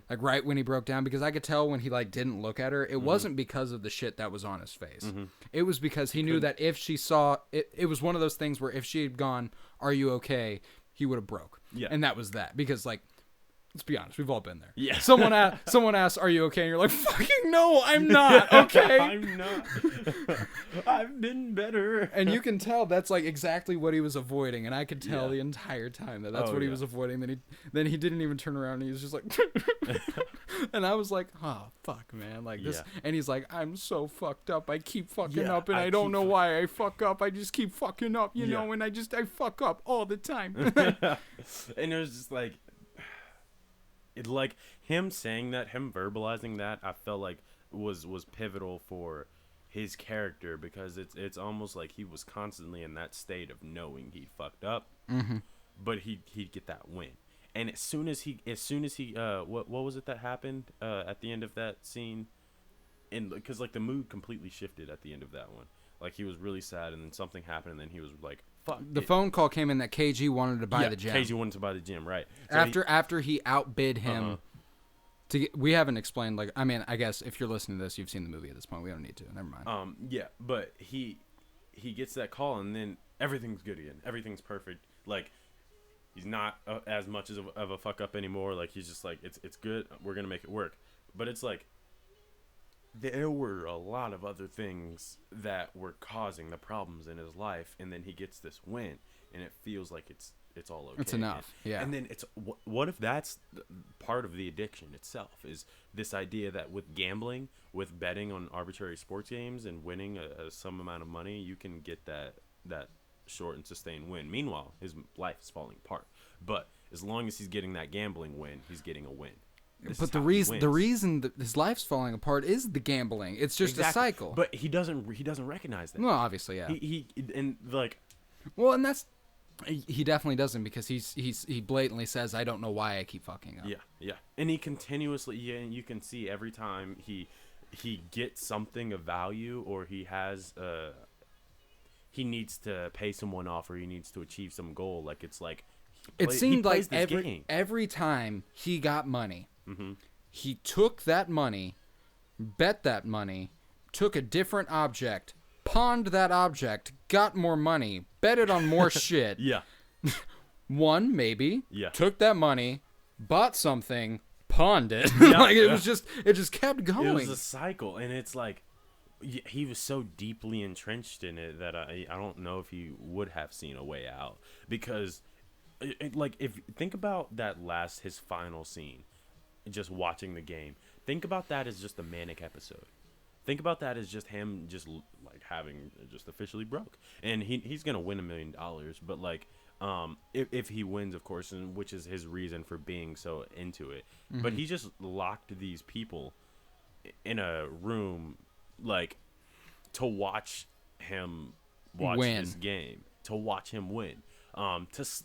Speaker 2: like right when he broke down, because I could tell when he like didn't look at her, it wasn't because of the shit that was on his face. It was because he knew that if she saw it, it was one of those things where if she had gone, "Are you okay?" he would have broke.
Speaker 3: Yeah.
Speaker 2: And that was that, because like, let's be honest, we've all been there.
Speaker 3: Yeah.
Speaker 2: Someone asks, "Are you okay?" And you're like, "Fucking no, I'm not okay."
Speaker 3: I'm not. I've been better.
Speaker 2: And you can tell that's like exactly what he was avoiding, and I could tell
Speaker 3: Yeah.
Speaker 2: the entire time that that's
Speaker 3: Oh,
Speaker 2: what he
Speaker 3: yeah.
Speaker 2: was avoiding. Then he didn't even turn around, and he was just like, and I was like, "Oh fuck, man!" Like this,
Speaker 3: Yeah.
Speaker 2: and he's like, "I'm so fucked up. I keep fucking
Speaker 3: Yeah,
Speaker 2: up, and
Speaker 3: I
Speaker 2: I don't
Speaker 3: keep
Speaker 2: know
Speaker 3: fuck-
Speaker 2: why I fuck up. I just keep fucking up, you
Speaker 3: Yeah.
Speaker 2: know, and I fuck up all the time."
Speaker 3: And it was just like, it like him saying that, him verbalizing that, I felt like was pivotal for his character, because it's almost like he was constantly in that state of knowing he fucked up, but he'd get that win. And as soon as he what was it that happened at the end of that scene? And because like the mood completely shifted at the end of that one. Like he was really sad, and then something happened, and then he was like, "Fuck."
Speaker 2: The phone call came in that KG wanted to buy the gym.
Speaker 3: KG wanted to buy the gym, right? So
Speaker 2: After he outbid him. We haven't explained, like, I mean, I guess if you're listening to this, you've seen the movie at this point. We don't need to. Never mind.
Speaker 3: yeah, but he gets that call, and then everything's good again. Everything's perfect. Like he's not as much of a fuck up anymore. Like he's just like, it's good. We're gonna make it work. But it's like there were a lot of other things that were causing the problems in his life, and then he gets this win, and it feels like it's all okay.
Speaker 2: It's enough, yeah.
Speaker 3: And then it's what if that's part of the addiction itself, is this idea that with gambling, with betting on arbitrary sports games and winning some amount of money, you can get that short and sustained win. Meanwhile, his life is falling apart. But as long as he's getting that gambling win, he's getting a win.
Speaker 2: But the reason that his life's falling apart is the gambling. It's just a cycle.
Speaker 3: But he doesn't recognize that.
Speaker 2: Well, obviously, yeah.
Speaker 3: He and like,
Speaker 2: Well, and that's he definitely doesn't, because he blatantly says, "I don't know why I keep fucking up."
Speaker 3: yeah, and he continuously, and you can see every time he gets something of value, or he has he needs to pay someone off, or he needs to achieve some goal. Like it's like
Speaker 2: It seemed like
Speaker 3: game.
Speaker 2: every time he got money,
Speaker 3: Mm-hmm.
Speaker 2: he took that money, bet that money, took a different object, pawned that object, got more money, betted on more shit.
Speaker 3: Yeah.
Speaker 2: Won, maybe.
Speaker 3: Yeah.
Speaker 2: Took that money, bought something, pawned it.
Speaker 3: Yeah,
Speaker 2: like it
Speaker 3: yeah.
Speaker 2: was just, it just kept going.
Speaker 3: It was a cycle, and it's like he was so deeply entrenched in it that I don't know if he would have seen a way out, because like if think about his final scene, just watching the game. Think about that as just a manic episode. Think about that as just him just like having just officially broke, and he's gonna win $1 million, but like if he wins, of course, and which is his reason for being so into it. Mm-hmm. But he just locked these people in a room, like to watch him
Speaker 2: win
Speaker 3: this game, to watch him win,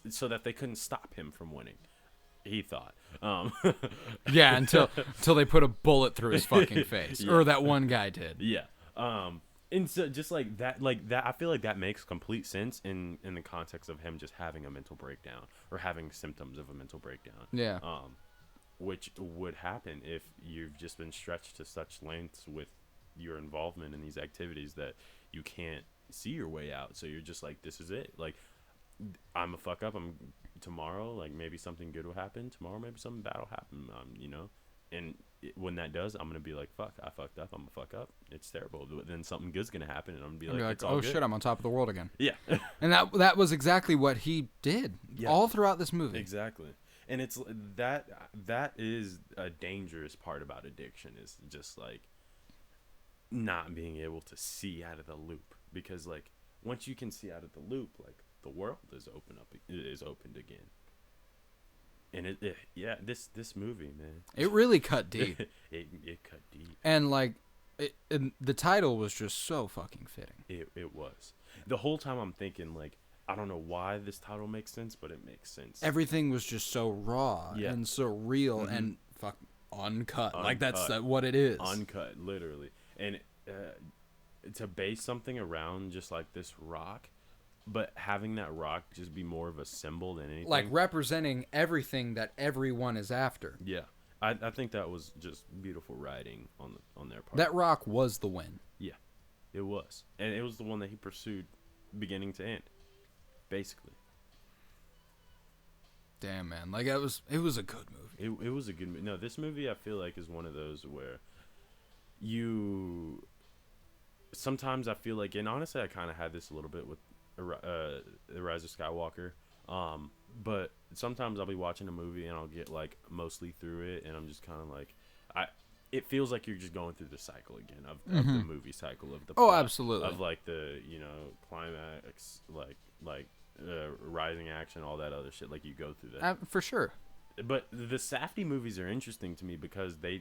Speaker 3: so that they couldn't stop him from winning. He thought.
Speaker 2: Yeah, until they put a bullet through his fucking face,
Speaker 3: Yeah.
Speaker 2: or that one guy did.
Speaker 3: Yeah. And so just like that, I feel like that makes complete sense in the context of him just having a mental breakdown, or having symptoms of a mental breakdown.
Speaker 2: Yeah.
Speaker 3: Which would happen if you've just been stretched to such lengths with your involvement in these activities that you can't see your way out. So you're just like, this is it. Like, I'm a fuck up. Tomorrow, like maybe something good will happen. Tomorrow, maybe something bad will happen. You know, and when that does, I'm gonna be like, fuck, I fucked up. I'm gonna fuck up. It's terrible. Then something good's gonna happen, and I'm gonna be
Speaker 2: You're
Speaker 3: like,
Speaker 2: like,
Speaker 3: it's all
Speaker 2: oh
Speaker 3: good.
Speaker 2: shit, I'm on top of the world again.
Speaker 3: Yeah.
Speaker 2: And that was exactly what he did all throughout this movie.
Speaker 3: Exactly. And it's that is a dangerous part about addiction, is just like not being able to see out of the loop, because like once you can see out of the loop, like the world is opened again. And this movie, man,
Speaker 2: It really cut deep.
Speaker 3: it cut deep.
Speaker 2: And like and the title was just so fucking fitting.
Speaker 3: It was. The whole time I'm thinking, like, I don't know why this title makes sense, but it makes sense.
Speaker 2: Everything was just so raw and so real and uncut. Like that's what it is.
Speaker 3: Uncut, literally. And to base something around just like this rock, but having that rock just be more of a symbol than anything.
Speaker 2: Like representing everything that everyone is after.
Speaker 3: Yeah. I think that was just beautiful writing on their part.
Speaker 2: That rock was the win.
Speaker 3: Yeah, it was. And it was the one that he pursued beginning to end, basically.
Speaker 2: Damn, man. Like, it was a good movie.
Speaker 3: It was a good movie. No, this movie I feel like is one of those where sometimes I feel like, and honestly I kind of had this a little bit with The Rise of Skywalker, but sometimes I'll be watching a movie and I'll get like mostly through it, and I'm just kind of like, it feels like you're just going through the cycle again of the movie cycle of the plot,
Speaker 2: absolutely,
Speaker 3: of like the climax, like rising action, all that other shit, like you go through that
Speaker 2: for sure.
Speaker 3: But the Safdie movies are interesting to me because they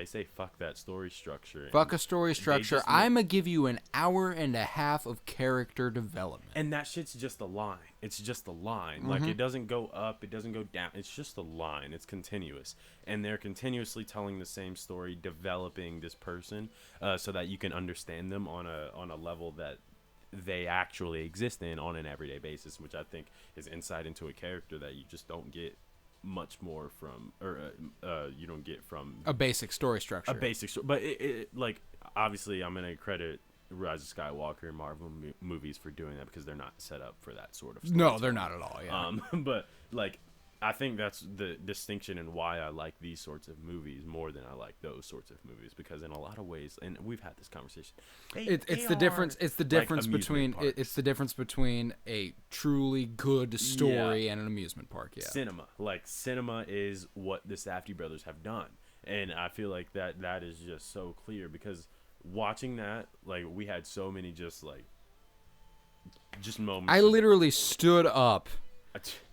Speaker 3: say fuck that story structure.
Speaker 2: Fuck a story structure. I'm going to give you an hour and a half of character development.
Speaker 3: And that shit's just a line. It's just a line. Like, it doesn't go up. It doesn't go down. It's just a line. It's continuous. And they're continuously telling the same story, developing this person so that you can understand them on a level that they actually exist in on an everyday basis, which I think is insight into a character that you just don't get much more from, or you don't get from
Speaker 2: a basic story structure.
Speaker 3: But it like, obviously I'm gonna credit Rise of Skywalker and Marvel movies for doing that, because they're not set up for that sort of story.
Speaker 2: No, they're not at all. Yeah.
Speaker 3: But like, I think that's the distinction and why I like these sorts of movies more than I like those sorts of movies, because in a lot of ways, and we've had this conversation,
Speaker 2: it's the difference between a truly good story and an amusement park. Yeah.
Speaker 3: Cinema is what the Safdie brothers have done, and I feel like that is just so clear, because watching that, like, we had so many just moments.
Speaker 2: I literally stood up,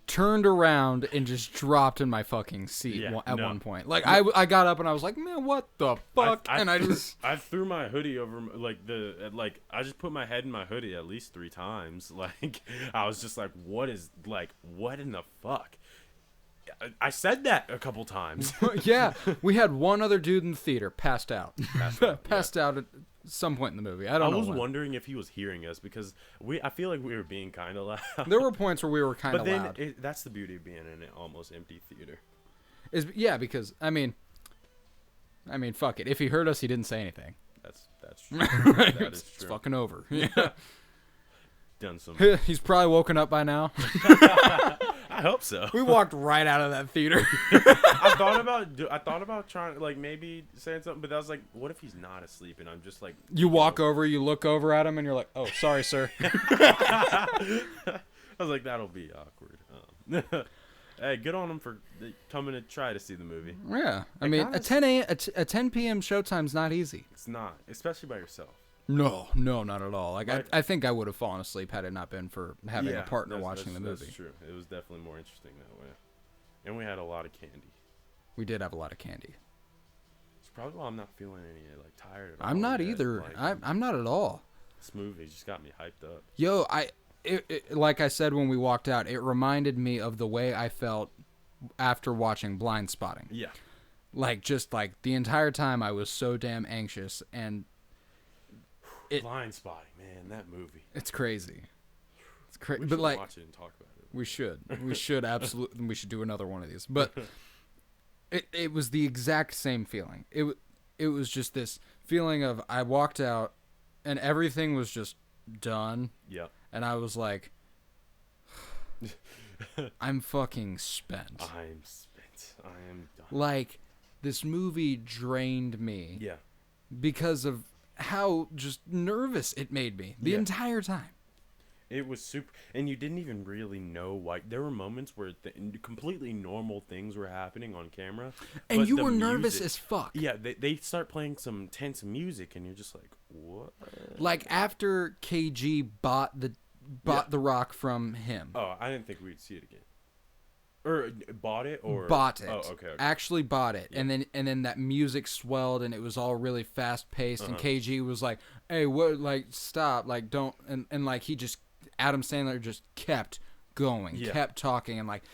Speaker 2: turned around, and just dropped in my fucking seat at one point. Like, I got up and I was like, man, what the fuck?
Speaker 3: I threw my hoodie over, I just put my head in my hoodie at least 3 times. Like, I was just like, what in the fuck? I said that a couple times.
Speaker 2: Yeah, we had one other dude in the theater passed out out at some point in the movie. I was
Speaker 3: wondering if he was hearing us, because I feel like we were being kind of loud.
Speaker 2: There were points where we were kind of loud.
Speaker 3: But then that's the beauty of being in an almost empty theater.
Speaker 2: Because I mean, fuck it. If he heard us, he didn't say anything.
Speaker 3: That's true. That is true.
Speaker 2: It's fucking over. Yeah.
Speaker 3: Done some.
Speaker 2: He's probably woken up by now.
Speaker 3: I hope so.
Speaker 2: We walked right out of that theater.
Speaker 3: I thought about trying, like, maybe saying something, but I was like, what if he's not asleep and I'm just like,
Speaker 2: you walk over, you look over at him, and you're like, oh, sorry, sir.
Speaker 3: I was like, that'll be awkward. Hey, good on him for coming to try to see the movie.
Speaker 2: Yeah, I mean, a 10 p.m. showtime's not easy.
Speaker 3: It's not, especially by yourself.
Speaker 2: No, not at all. Like, I think I would have fallen asleep had it not been for having a partner watching the movie.
Speaker 3: That's true. It was definitely more interesting that way. And we had a lot of candy.
Speaker 2: We did have a lot of candy.
Speaker 3: It's probably why I'm not feeling any, like, tired at all.
Speaker 2: I'm not either. I'm not at all.
Speaker 3: This movie just got me hyped up.
Speaker 2: Yo, like I said when we walked out, it reminded me of the way I felt after watching Blind Spotting.
Speaker 3: Yeah.
Speaker 2: Like, just like the entire time I was so damn anxious, and
Speaker 3: Blind Spotting, man, that movie.
Speaker 2: It's crazy. It's crazy.
Speaker 3: We
Speaker 2: but
Speaker 3: should
Speaker 2: like,
Speaker 3: watch it and talk about it.
Speaker 2: We should absolutely. We should do another one of these. But it was the exact same feeling. It was just this feeling of, I walked out and everything was just done.
Speaker 3: Yep.
Speaker 2: And I was like, I'm fucking spent.
Speaker 3: I'm spent. I am done.
Speaker 2: Like, this movie drained me
Speaker 3: Yeah.
Speaker 2: because of how just nervous it made me the entire time.
Speaker 3: It was super, and you didn't even really know why. There were moments where completely normal things were happening on camera,
Speaker 2: And
Speaker 3: but
Speaker 2: you
Speaker 3: the
Speaker 2: were nervous
Speaker 3: music-
Speaker 2: as fuck.
Speaker 3: Yeah, they start playing some tense music, and you're just like, what?
Speaker 2: Like after KG bought the rock from him.
Speaker 3: Oh, I didn't think we'd see it again. Or bought it, or
Speaker 2: Bought it.
Speaker 3: Oh, okay.
Speaker 2: Actually bought it. And then that music swelled and it was all really fast paced and KG was like, "Hey, what, like, stop, like, don't," and like he just, Adam Sandler just kept going, kept talking, and like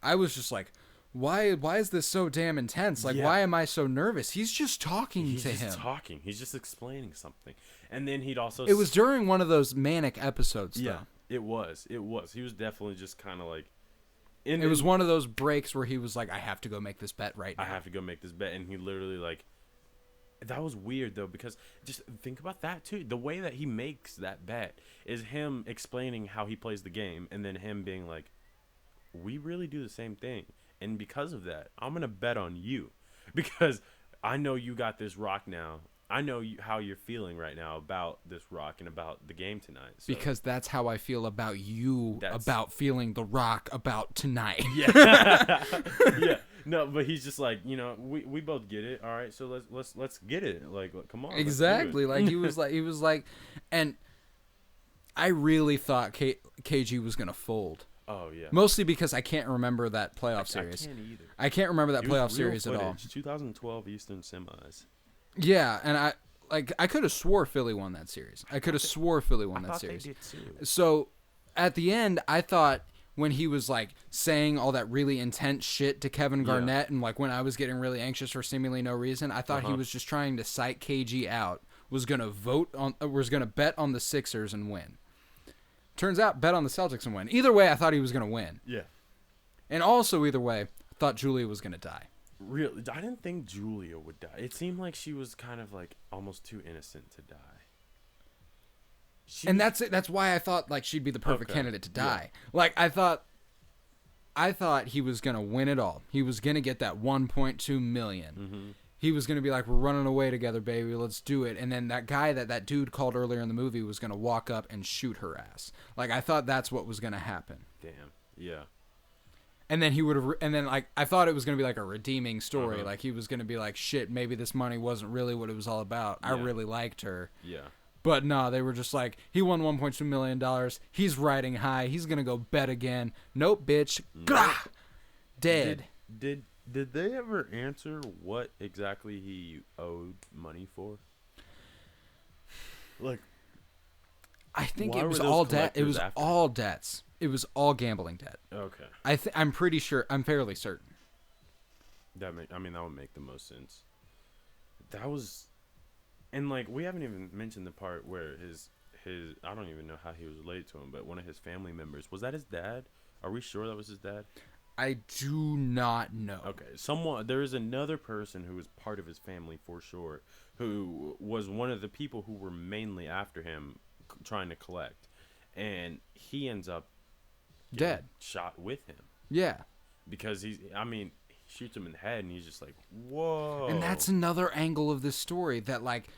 Speaker 2: I was just like, why is this so damn intense? Like, why am I so nervous? He's just talking
Speaker 3: He's
Speaker 2: to
Speaker 3: just
Speaker 2: him.
Speaker 3: talking. He's just explaining something. And then he'd also
Speaker 2: It was during one of those manic episodes,
Speaker 3: yeah,
Speaker 2: though.
Speaker 3: it was. He was definitely just kind of like
Speaker 2: It was one of those breaks where he was like, I have to go make this bet right now.
Speaker 3: I have to go make this bet, and he literally like, that was weird though, because just think about that too. The way that he makes that bet is him explaining how he plays the game, and then him being like, we really do the same thing, and because of that, I'm gonna bet on you because I know you got this rock now. I know how you're feeling right now about this rock and about the game tonight. So.
Speaker 2: Because that's how I feel about you, about feeling the rock about tonight.
Speaker 3: Yeah. Yeah. No, but he's just like, we both get it. All right, so let's get it. Like come on.
Speaker 2: Exactly. Like he was like, and I really thought KG was gonna fold.
Speaker 3: Oh yeah.
Speaker 2: Mostly because I can't remember that playoff series.
Speaker 3: I can't either.
Speaker 2: I can't remember that
Speaker 3: It was
Speaker 2: playoff
Speaker 3: real
Speaker 2: series
Speaker 3: footage,
Speaker 2: at all.
Speaker 3: 2012 Eastern semis.
Speaker 2: Yeah, and I could have swore Philly won that series. I could have swore Philly won that series.
Speaker 3: They did too.
Speaker 2: So at the end, I thought when he was like saying all that really intense shit to Kevin Garnett, and like when I was getting really anxious for seemingly no reason, I thought he was just trying to psych KG out. Was gonna bet on the Sixers and win. Turns out, bet on the Celtics and win. Either way, I thought he was gonna win.
Speaker 3: Yeah.
Speaker 2: And also, either way, I thought Julia was gonna die.
Speaker 3: Really, I didn't think Julia would die. It seemed like she was kind of like almost too innocent to die.
Speaker 2: And that's it. That's why I thought like she'd be the perfect candidate to die. Yeah. Like I thought he was gonna win it all. He was gonna get that 1.2 million.
Speaker 3: Mm-hmm.
Speaker 2: He was gonna be like, "We're running away together, baby. Let's do it." And then that guy that dude called earlier in the movie was gonna walk up and shoot her ass. Like I thought that's what was gonna happen.
Speaker 3: Damn. Yeah.
Speaker 2: And then he would have, and then like I thought it was gonna be like a redeeming story. Like he was gonna be like, "Shit, maybe this money wasn't really what it was all about. I really liked her."
Speaker 3: Yeah.
Speaker 2: But no, they were just like, he won $1.2 million. He's riding high. He's gonna go bet again. Nope, bitch. Nope. Dead.
Speaker 3: Did they ever answer what exactly he owed money for? Like,
Speaker 2: I think it was all debt. It was all debts. It was all gambling debt.
Speaker 3: Okay.
Speaker 2: I'm pretty sure. I'm fairly certain.
Speaker 3: That would make the most sense. That was, and like we haven't even mentioned the part where his I don't even know how he was related to him, but one of his family members, was that his dad? Are we sure that was his dad?
Speaker 2: I do not know.
Speaker 3: Okay, there is another person who was part of his family for sure, who was one of the people who were mainly after him, trying to collect, and he ends up
Speaker 2: dead,
Speaker 3: shot with him.
Speaker 2: Yeah,
Speaker 3: because he shoots him in the head, and he's just like, whoa.
Speaker 2: And that's another angle of this story, that like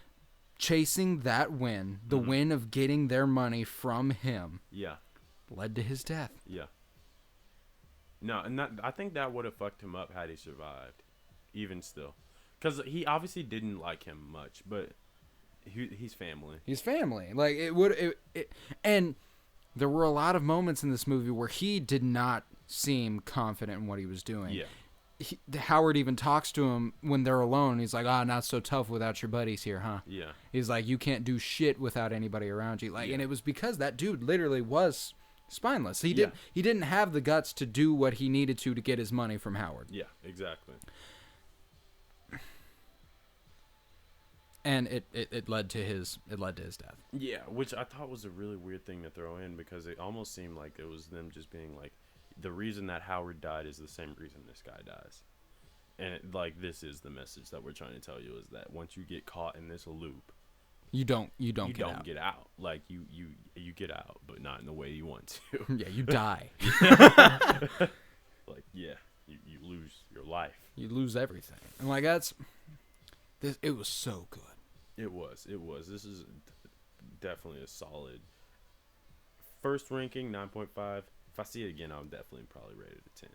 Speaker 2: chasing that win, the win of getting their money from him, led to his death.
Speaker 3: Yeah. No, and I think that would have fucked him up had he survived, even still, because he obviously didn't like him much, but he's family. He's family.
Speaker 2: Like and there were a lot of moments in this movie where he did not seem confident in what he was doing.
Speaker 3: Yeah.
Speaker 2: Howard even talks to him when they're alone. He's like, not so tough without your buddies here, huh?
Speaker 3: Yeah.
Speaker 2: He's like, you can't do shit without anybody around you. Like, and it was because that dude literally was spineless. He didn't have the guts to do what he needed to get his money from Howard.
Speaker 3: Yeah, exactly.
Speaker 2: And it led to his death.
Speaker 3: Yeah, which I thought was a really weird thing to throw in, because it almost seemed like it was them just being like, the reason that Howard died is the same reason this guy dies. And this is the message that we're trying to tell you, is that once you get caught in this loop, you don't get out. Like you get out, but not in the way you want to.
Speaker 2: Yeah, you die.
Speaker 3: You lose your life.
Speaker 2: You lose everything. And like it was so good.
Speaker 3: It was. This is definitely a solid first ranking, 9.5. If I see it again, I'm definitely probably rated a 10.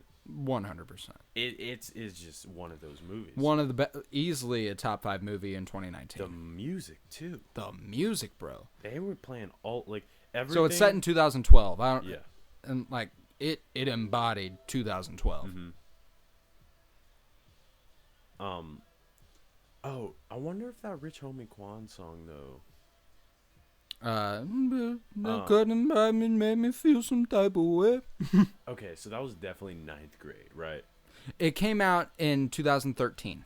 Speaker 2: 100%.
Speaker 3: It's just one of those movies.
Speaker 2: One of the easily a top 5 movie in 2019.
Speaker 3: The music too.
Speaker 2: The music, bro.
Speaker 3: They were playing all like everything.
Speaker 2: So it's set in 2012.
Speaker 3: Yeah.
Speaker 2: And like it embodied 2012.
Speaker 3: Mm-hmm. Oh, I wonder if that Rich Homie Quan song though.
Speaker 2: Couldn't buy me, made me feel some type of way.
Speaker 3: Okay, so that was definitely 9th grade, right?
Speaker 2: It came out in 2013.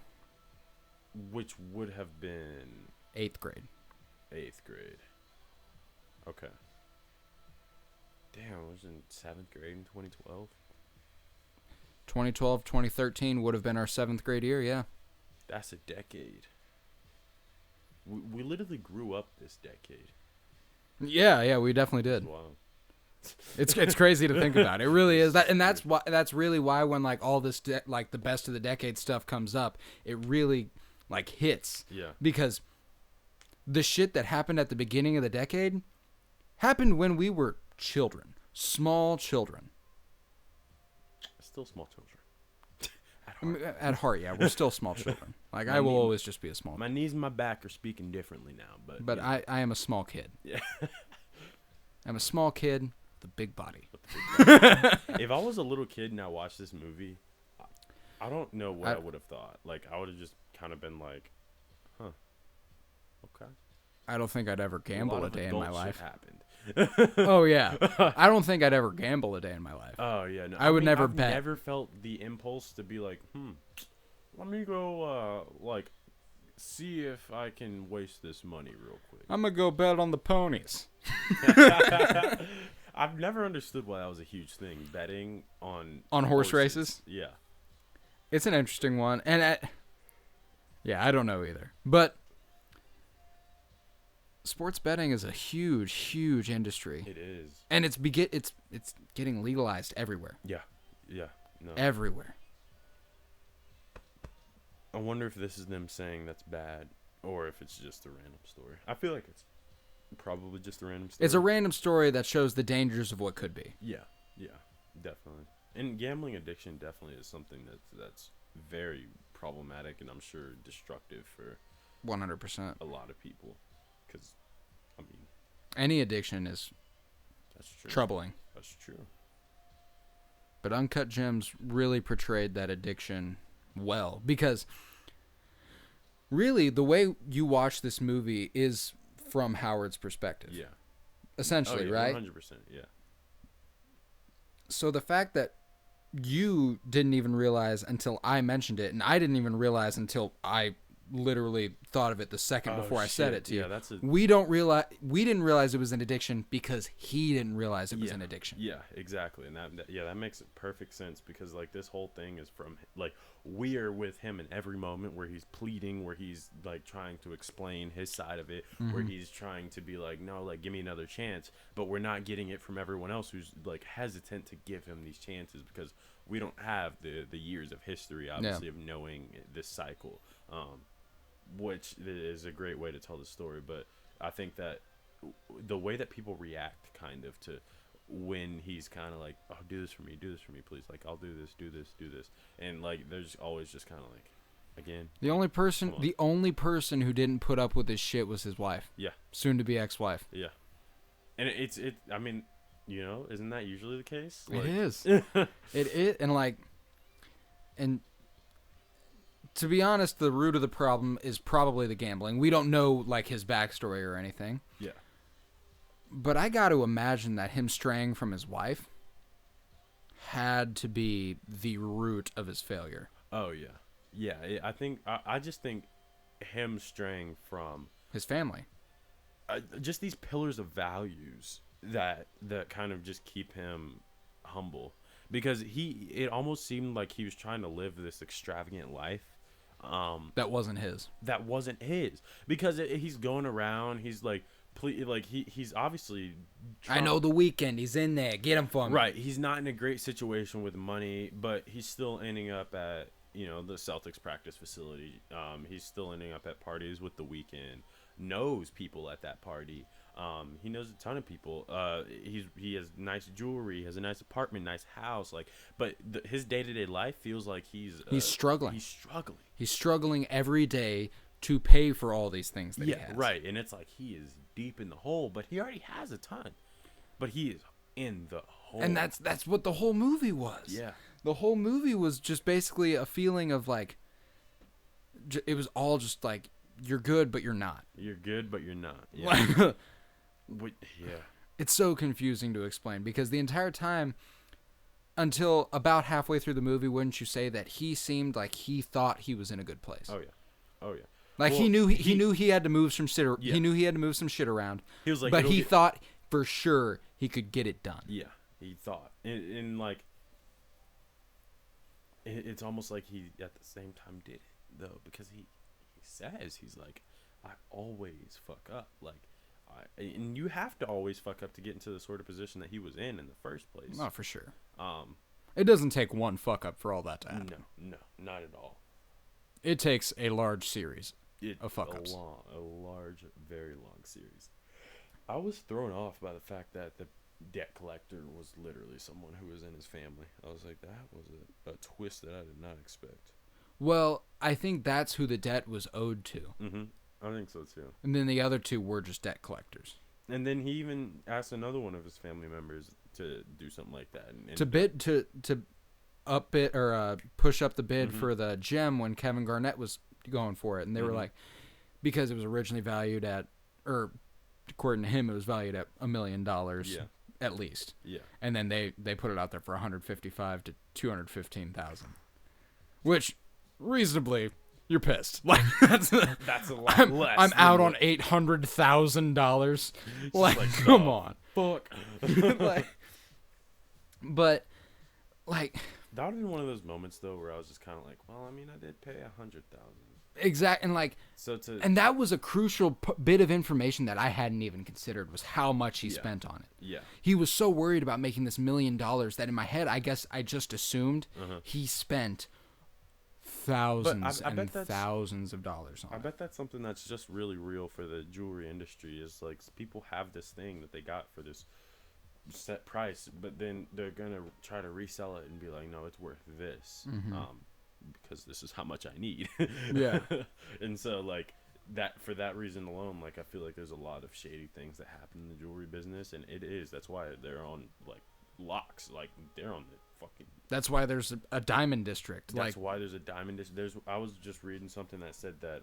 Speaker 3: Which would have been
Speaker 2: 8th grade.
Speaker 3: 8th grade. Okay. Damn, I was in 7th grade in 2012.
Speaker 2: 2012, 2013 would have been our 7th grade year, yeah.
Speaker 3: That's a decade. We literally grew up this decade.
Speaker 2: Yeah, we definitely did.
Speaker 3: Wow.
Speaker 2: It's crazy to think about. It really is. That's really why when like all this like the best of the decade stuff comes up, it really like hits.
Speaker 3: Yeah.
Speaker 2: Because the shit that happened at the beginning of the decade happened when we were children, small children.
Speaker 3: Still small children.
Speaker 2: At heart, yeah, we're still small children. Like I will always just be a small.
Speaker 3: My knees and my back are speaking differently now,
Speaker 2: but
Speaker 3: yeah.
Speaker 2: I am a small kid.
Speaker 3: Yeah.
Speaker 2: I'm a small kid with a big body.
Speaker 3: If I was a little kid and I watched this movie, I don't know what I would have thought. Like I would have just kind of been like, "Huh, okay."
Speaker 2: I don't think I'd ever gamble a day in my life.
Speaker 3: Happened.
Speaker 2: Oh yeah, I don't think I'd ever gamble a day in my life.
Speaker 3: Oh yeah, no.
Speaker 2: I would never
Speaker 3: I've
Speaker 2: bet.
Speaker 3: Never felt the impulse to be like, let me go, like, see if I can waste this money real quick.
Speaker 2: I'm gonna go bet on the ponies.
Speaker 3: I've never understood why that was a huge thing. Betting on
Speaker 2: horse
Speaker 3: horses.
Speaker 2: races.
Speaker 3: Yeah,
Speaker 2: it's an interesting one, and I don't know either, but. Sports betting is a huge industry.
Speaker 3: it is.
Speaker 2: And it's getting legalized everywhere.
Speaker 3: Yeah, no.
Speaker 2: Everywhere.
Speaker 3: I wonder if this is them saying that's bad, or if it's just a random story. I feel like it's probably just a random story.
Speaker 2: It's a random story that shows the dangers of what could be.
Speaker 3: Yeah, definitely. And gambling addiction definitely is something that's very problematic, and I'm sure destructive for
Speaker 2: 100%.
Speaker 3: a lot of people. Because, I mean,
Speaker 2: any addiction is
Speaker 3: that's true.
Speaker 2: Troubling.
Speaker 3: That's true.
Speaker 2: But Uncut Gems really portrayed that addiction well. Because, really, the way you watch this movie is from Howard's perspective.
Speaker 3: Yeah.
Speaker 2: Essentially, right?
Speaker 3: 100%, yeah.
Speaker 2: So the fact that you didn't even realize until I mentioned it, and I didn't even realize until I literally thought of it the second before I said it to you.
Speaker 3: Yeah,
Speaker 2: we didn't realize it was an addiction because he didn't realize it was an addiction.
Speaker 3: Yeah, exactly. And that makes perfect sense because like this whole thing is from like we are with him in every moment where he's pleading, where he's like trying to explain his side of it, where he's trying to be like, no, like give me another chance, but we're not getting it from everyone else who's like hesitant to give him these chances because we don't have the years of history obviously of knowing this cycle. Which is a great way to tell the story, but I think that the way that people react kind of to when he's kind of like, oh, do this for me, please, like I'll do this, and like there's always just kind of like, again,
Speaker 2: the only person who didn't put up with this shit was his wife, soon to be ex-wife.
Speaker 3: And I mean, you know, isn't that usually the case?
Speaker 2: Like, it is. It is, and to be honest, the root of the problem is probably the gambling. We don't know like his backstory or anything.
Speaker 3: Yeah.
Speaker 2: But I got to imagine that him straying from his wife had to be the root of his failure.
Speaker 3: Oh yeah. Yeah, I just think him straying from
Speaker 2: his family.
Speaker 3: Just these pillars of values that kind of just keep him humble, because it almost seemed like he was trying to live this extravagant life
Speaker 2: that wasn't his
Speaker 3: because he's going around, he's like he's obviously
Speaker 2: I know the weekend he's in there, get him for me,
Speaker 3: right? He's not in a great situation with money, but he's still ending up at the Celtics practice facility. He's still ending up at parties with The Weeknd. Knows people at that party. He knows a ton of people. He has nice jewelry, has a nice apartment, nice house. But his day-to-day life feels like he's
Speaker 2: struggling.
Speaker 3: He's struggling.
Speaker 2: He's struggling every day to pay for all these things that he has.
Speaker 3: Right. And it's like he is deep in the hole, but he already has a ton. But he is in the hole.
Speaker 2: And that's what the whole movie was.
Speaker 3: Yeah.
Speaker 2: The whole movie was just basically a feeling of like, it was all just like, you're good, but you're not.
Speaker 3: You're good, but you're not. Yeah. Yeah.
Speaker 2: It's so confusing to explain because the entire time, until about halfway through the movie, wouldn't you say that he seemed like he thought he was in a good place?
Speaker 3: Oh yeah.
Speaker 2: Like
Speaker 3: well,
Speaker 2: he knew he had to move some shit.
Speaker 3: Yeah.
Speaker 2: He knew he had to move some shit around.
Speaker 3: He was like,
Speaker 2: but he thought for sure he could get it done.
Speaker 3: Yeah, he thought, and like, it's almost like he at the same time did it though, because he says he's like, I always fuck up, and you have to always fuck up to get into the sort of position that he was in the first place.
Speaker 2: Oh, for sure. It doesn't take one fuck up for all that to happen.
Speaker 3: No, not at all.
Speaker 2: It takes a large series of fuck ups.
Speaker 3: A large, very long series. I was thrown off by the fact that the debt collector was literally someone who was in his family. I was like, that was a twist that I did not expect.
Speaker 2: Well, I think that's who the debt was owed to.
Speaker 3: Mm-hmm. I think so too.
Speaker 2: And then the other two were just debt collectors.
Speaker 3: And then he even asked another one of his family members to do something like that.
Speaker 2: To up it or push up the bid for the gem when Kevin Garnett was going for it, and they were like, because it was originally valued at, or according to him, it was valued at $1 million at least. Yeah. And then they put it out there for 155 to 215,000, which reasonably. You're pissed. Like that's a lot less. I'm out on $800,000. Like, come on.
Speaker 3: Fuck.
Speaker 2: But
Speaker 3: that would have been one of those moments though where I was just kind of like, well, I mean, I did pay $100,000.
Speaker 2: Exactly, and and that was a crucial bit of information that I hadn't even considered was how much he spent on it. Yeah. He was so worried about making this $1 million that in my head, I guess I just assumed he spent thousands and thousands of dollars on it.
Speaker 3: I bet that's something that's just really real for the jewelry industry is like people have this thing that they got for this set price, but then they're gonna try to resell it and be like, no, it's worth this, because this is how much I need. Yeah. And so like that, for that reason alone, like I feel like there's a lot of shady things that happen in the jewelry business, and that's why they're on like locks, like they're on the fucking.
Speaker 2: That's why there's a diamond district.
Speaker 3: That's why there's a diamond district. I was just reading something that said that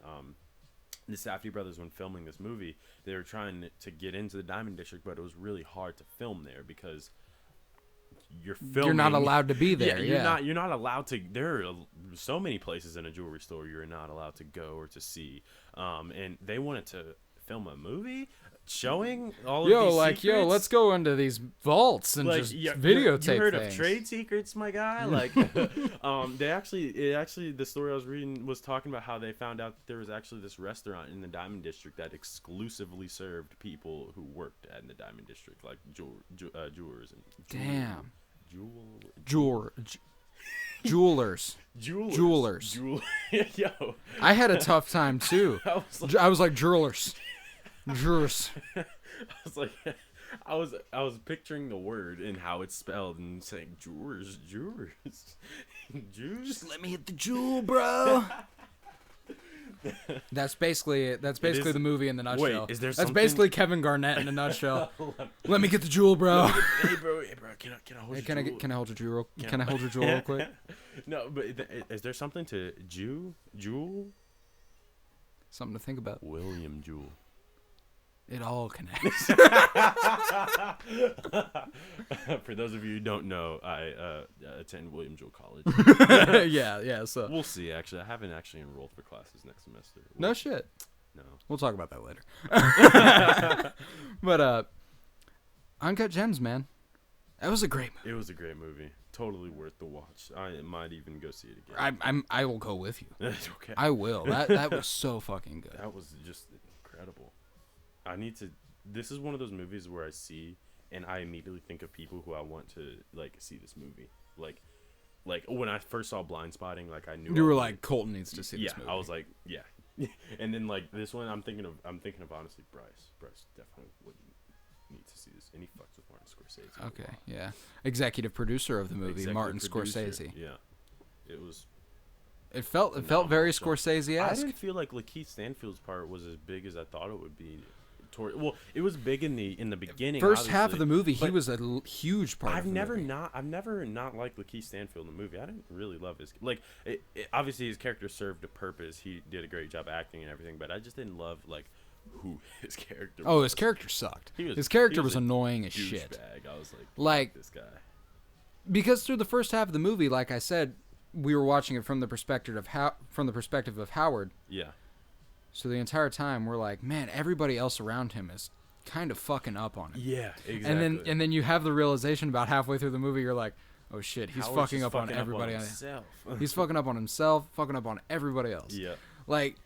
Speaker 3: the Safdie Brothers, when filming this movie, they were trying to get into the diamond district, but it was really hard to film there because you're
Speaker 2: not allowed to be there.
Speaker 3: You're not allowed to. There are so many places in a jewelry store you're not allowed to go or to see. And they wanted to film a movie showing all of these secrets.
Speaker 2: Let's go into these vaults and just videotape
Speaker 3: you heard
Speaker 2: things.
Speaker 3: Of trade secrets, my guy? Like, the story I was reading was talking about how they found out that there was actually this restaurant in the Diamond District that exclusively served people who worked in the Diamond District, like jewelers and
Speaker 2: jewelers.
Speaker 3: Yo,
Speaker 2: I had a tough time too. I was like jewelers. Jewelers.
Speaker 3: I was picturing the word and how it's spelled and saying jewelers.
Speaker 2: Just let me hit the jewel, bro. That's basically the movie in the nutshell.
Speaker 3: Wait, is there
Speaker 2: That's
Speaker 3: something?
Speaker 2: Basically Kevin Garnett in a nutshell. Let me get the jewel, bro.
Speaker 3: Hey, bro, can I hold your jewel?
Speaker 2: Can I hold your jewel? Can I hold your jewel real quick?
Speaker 3: No, but is there something to Jewel?
Speaker 2: Something to think about.
Speaker 3: William Jewell.
Speaker 2: It all connects.
Speaker 3: For those of you who don't know, I attend William Jewell College.
Speaker 2: Yeah. So
Speaker 3: we'll see. Actually, I haven't actually enrolled for classes next semester.
Speaker 2: No shit.
Speaker 3: No.
Speaker 2: We'll talk about that later. But Uncut Gems, man, that was a great movie.
Speaker 3: It was a great movie. Totally worth the watch. I might even go see it again.
Speaker 2: I will go with you.
Speaker 3: Okay.
Speaker 2: I will. That was so fucking good.
Speaker 3: That was just incredible. This is one of those movies where I see and I immediately think of people who I want to like see this movie. Like like when I first saw Blind Spotting, like I knew
Speaker 2: You were like, Colton needs to see
Speaker 3: yeah,
Speaker 2: this movie.
Speaker 3: I was like, yeah. And then like this one, I'm thinking of honestly Bryce. Bryce definitely would need to see this, and he fucks with Martin Scorsese.
Speaker 2: Okay, yeah. Executive producer of the movie,
Speaker 3: Executive
Speaker 2: Martin
Speaker 3: producer,
Speaker 2: Scorsese.
Speaker 3: Yeah, it was.
Speaker 2: It felt very
Speaker 3: So,
Speaker 2: Scorsese-esque.
Speaker 3: I didn't feel like Lakeith Stanfield's part was as big as I thought it would be. Well, it was big in the beginning.
Speaker 2: First half of
Speaker 3: obviously,
Speaker 2: the movie, he
Speaker 3: but
Speaker 2: was a huge part.
Speaker 3: I've
Speaker 2: of the
Speaker 3: never
Speaker 2: movie.
Speaker 3: not liked Lakeith Stanfield in the movie. I didn't really love his obviously his character served a purpose. He did a great job acting and everything, but I just didn't love like who his character.
Speaker 2: Oh,
Speaker 3: was.
Speaker 2: his character sucked.
Speaker 3: His
Speaker 2: character
Speaker 3: he
Speaker 2: was
Speaker 3: a
Speaker 2: annoying as shit.
Speaker 3: douchebag. I was
Speaker 2: Like-
Speaker 3: fuck this guy.
Speaker 2: Because through the first half of the movie, like I said, we were watching it from the perspective of Howard.
Speaker 3: Yeah.
Speaker 2: So the entire time we're like, man, everybody else around him is kind of fucking up on him.
Speaker 3: Yeah, exactly.
Speaker 2: And then you have the realization about halfway through the movie, you're like, oh shit, he's
Speaker 3: Howard's
Speaker 2: fucking
Speaker 3: just
Speaker 2: up on
Speaker 3: fucking
Speaker 2: everybody.
Speaker 3: himself.
Speaker 2: He's fucking up on himself, fucking up on everybody else.
Speaker 3: Yeah.
Speaker 2: Like,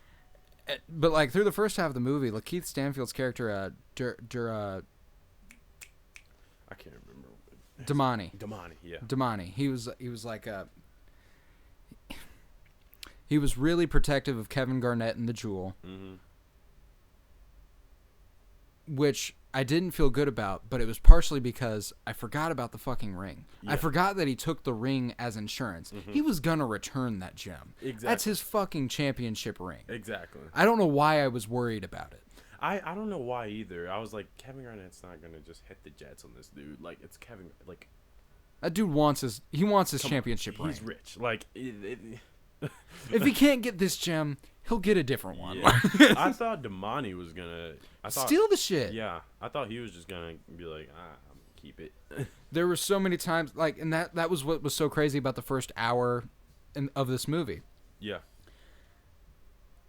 Speaker 2: but like through the first half of the movie, Lakeith Stanfield's character,
Speaker 3: I can't remember.
Speaker 2: Damani.
Speaker 3: Yeah.
Speaker 2: Damani. He was like he was really protective of Kevin Garnett and the Jewel, which I didn't feel good about, but it was partially because I forgot about the fucking ring.
Speaker 3: Yeah.
Speaker 2: I forgot that he took the ring as insurance. He was gonna return that gem.
Speaker 3: Exactly.
Speaker 2: That's his fucking championship ring.
Speaker 3: Exactly.
Speaker 2: I don't know why I was worried about it.
Speaker 3: I don't know why either. I was like, Kevin Garnett's not gonna just hit the Jets on this dude. Like it's Kevin. Like
Speaker 2: That dude wants his
Speaker 3: come
Speaker 2: championship
Speaker 3: on,
Speaker 2: ring.
Speaker 3: He's rich. Like
Speaker 2: If he can't get this gem, he'll get a different one.
Speaker 3: yeah. I thought Damani was gonna
Speaker 2: Steal the shit.
Speaker 3: Yeah, I thought he was just gonna be like, I'm gonna keep it.
Speaker 2: There were so many times, like, and that was what was so crazy about the first hour of this movie.
Speaker 3: Yeah.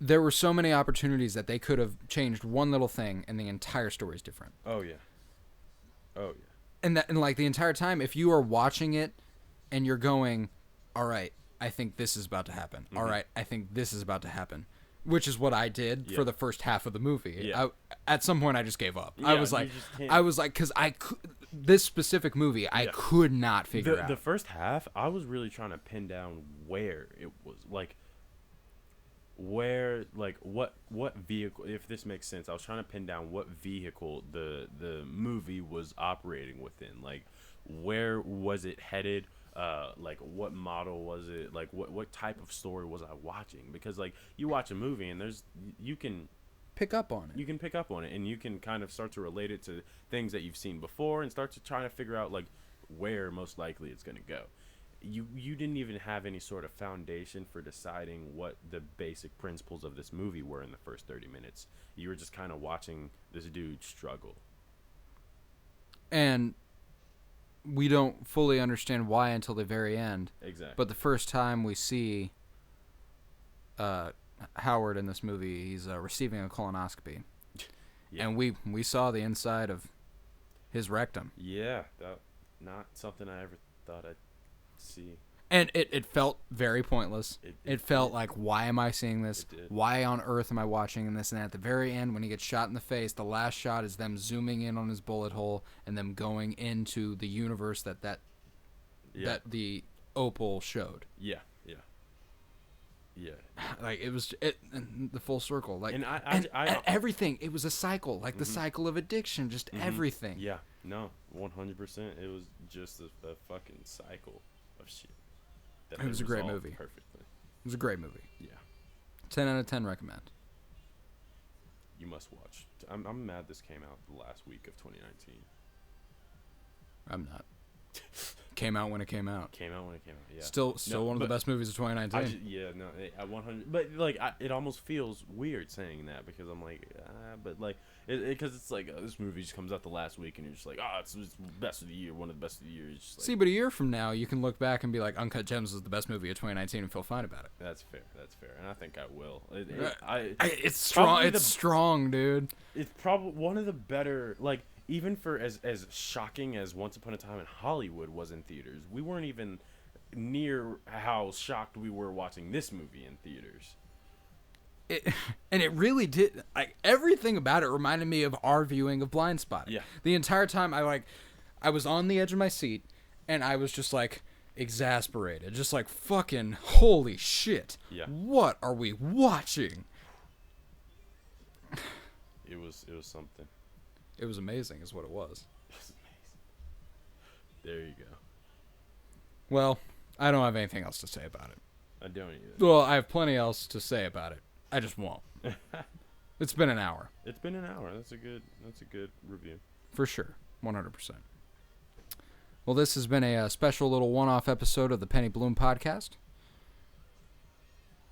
Speaker 2: There were so many opportunities that they could have changed one little thing, and the entire story is different.
Speaker 3: Oh yeah. Oh yeah.
Speaker 2: And like the entire time, if you are watching it, and you're going, all right, I think this is about to happen. All right, I think this is about to happen. Which is what I did for the first half of the movie.
Speaker 3: Yeah.
Speaker 2: At some point, I just gave up.
Speaker 3: Yeah,
Speaker 2: I was
Speaker 3: you
Speaker 2: like,
Speaker 3: just can't-
Speaker 2: because this specific movie, I could not figure out.
Speaker 3: The first half, I was really trying to pin down where it was, like, what vehicle, if this makes sense. I was trying to pin down what vehicle the movie was operating within. Like, where was it headed? Like what model was it? Like what type of story was I watching? Because like you watch a movie and you can
Speaker 2: pick up on it.
Speaker 3: You can pick up on it and you can kind of start to relate it to things that you've seen before and start to try to figure out like where most likely it's going to go. You didn't even have any sort of foundation for deciding what the basic principles of this movie were in the first 30 minutes. You were just kind of watching this dude struggle.
Speaker 2: And we don't fully understand why until the very end.
Speaker 3: Exactly.
Speaker 2: But the first time we see Howard in this movie, he's receiving a colonoscopy.
Speaker 3: Yeah.
Speaker 2: And we saw the inside of his rectum.
Speaker 3: Yeah, that not something I ever thought I'd see.
Speaker 2: And it felt very pointless. It felt
Speaker 3: did.
Speaker 2: like, why am I seeing this?
Speaker 3: It did.
Speaker 2: Why on earth am I watching this? And at the very end, when he gets shot in the face, the last shot is them zooming in on his bullet hole and them going into the universe that the opal showed.
Speaker 3: Yeah.
Speaker 2: Like it was the full circle. Like
Speaker 3: And I
Speaker 2: everything. It was a cycle, like the cycle of addiction. Just everything.
Speaker 3: Yeah, no, 100%. It was just a fucking cycle of shit. That
Speaker 2: It was
Speaker 3: they
Speaker 2: a great
Speaker 3: resolved
Speaker 2: movie.
Speaker 3: Perfectly.
Speaker 2: It was a great movie.
Speaker 3: Yeah,
Speaker 2: 10 out of 10 recommend.
Speaker 3: you must watch. I'm mad this came out the last week of 2019.
Speaker 2: I'm not. Came out when it came out.
Speaker 3: Came out when it came out. Yeah.
Speaker 2: Still
Speaker 3: No,
Speaker 2: one of the
Speaker 3: but
Speaker 2: best movies of 2019.
Speaker 3: I 100. But like, it almost feels weird saying that because I'm like, but like, because it's like this movie just comes out the last week and you're just like, it's best of the year, one of the best of the year. It's just like,
Speaker 2: See, but a year from now, you can look back and be like, Uncut Gems is the best movie of 2019 and feel fine about it.
Speaker 3: That's fair, and I think I will.
Speaker 2: It's strong.
Speaker 3: probably
Speaker 2: It's strong, dude.
Speaker 3: It's probably one of the better, like, even for as shocking as Once Upon a Time in Hollywood was in theaters, we weren't even near how shocked we were watching this movie in theaters.
Speaker 2: And it really did. Like everything about it reminded me of our viewing of Blind Spotting.
Speaker 3: Yeah.
Speaker 2: The entire time, I was on the edge of my seat, and I was just like, exasperated. Just like, fucking holy shit.
Speaker 3: Yeah.
Speaker 2: What are we watching?
Speaker 3: It was something.
Speaker 2: It was amazing is what it was.
Speaker 3: It was amazing. There you go.
Speaker 2: Well, I don't have anything else to say about it.
Speaker 3: I don't either.
Speaker 2: Well, I have plenty else to say about it. I just won't. It's been an hour.
Speaker 3: It's been an hour. That's a good review.
Speaker 2: For sure. 100%. Well, this has been a special little one-off episode of the Penny Bloom Podcast.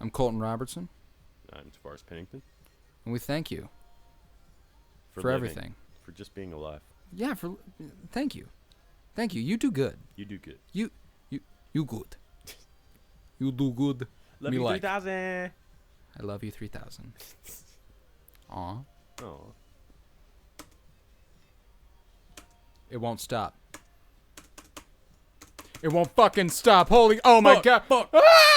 Speaker 2: I'm Colton Robertson.
Speaker 3: I'm Tavares Pennington.
Speaker 2: And we thank you for
Speaker 3: living,
Speaker 2: everything.
Speaker 3: For just being alive.
Speaker 2: Yeah, thank you. Thank you. You do good.
Speaker 3: You do good.
Speaker 2: You good. You do good.
Speaker 3: Love
Speaker 2: Me
Speaker 3: you
Speaker 2: like.
Speaker 3: 3000.
Speaker 2: I love you 3000. Aw.
Speaker 3: Oh.
Speaker 2: It won't stop. It won't fucking stop. Holy. Oh my god. Fuck. Ah!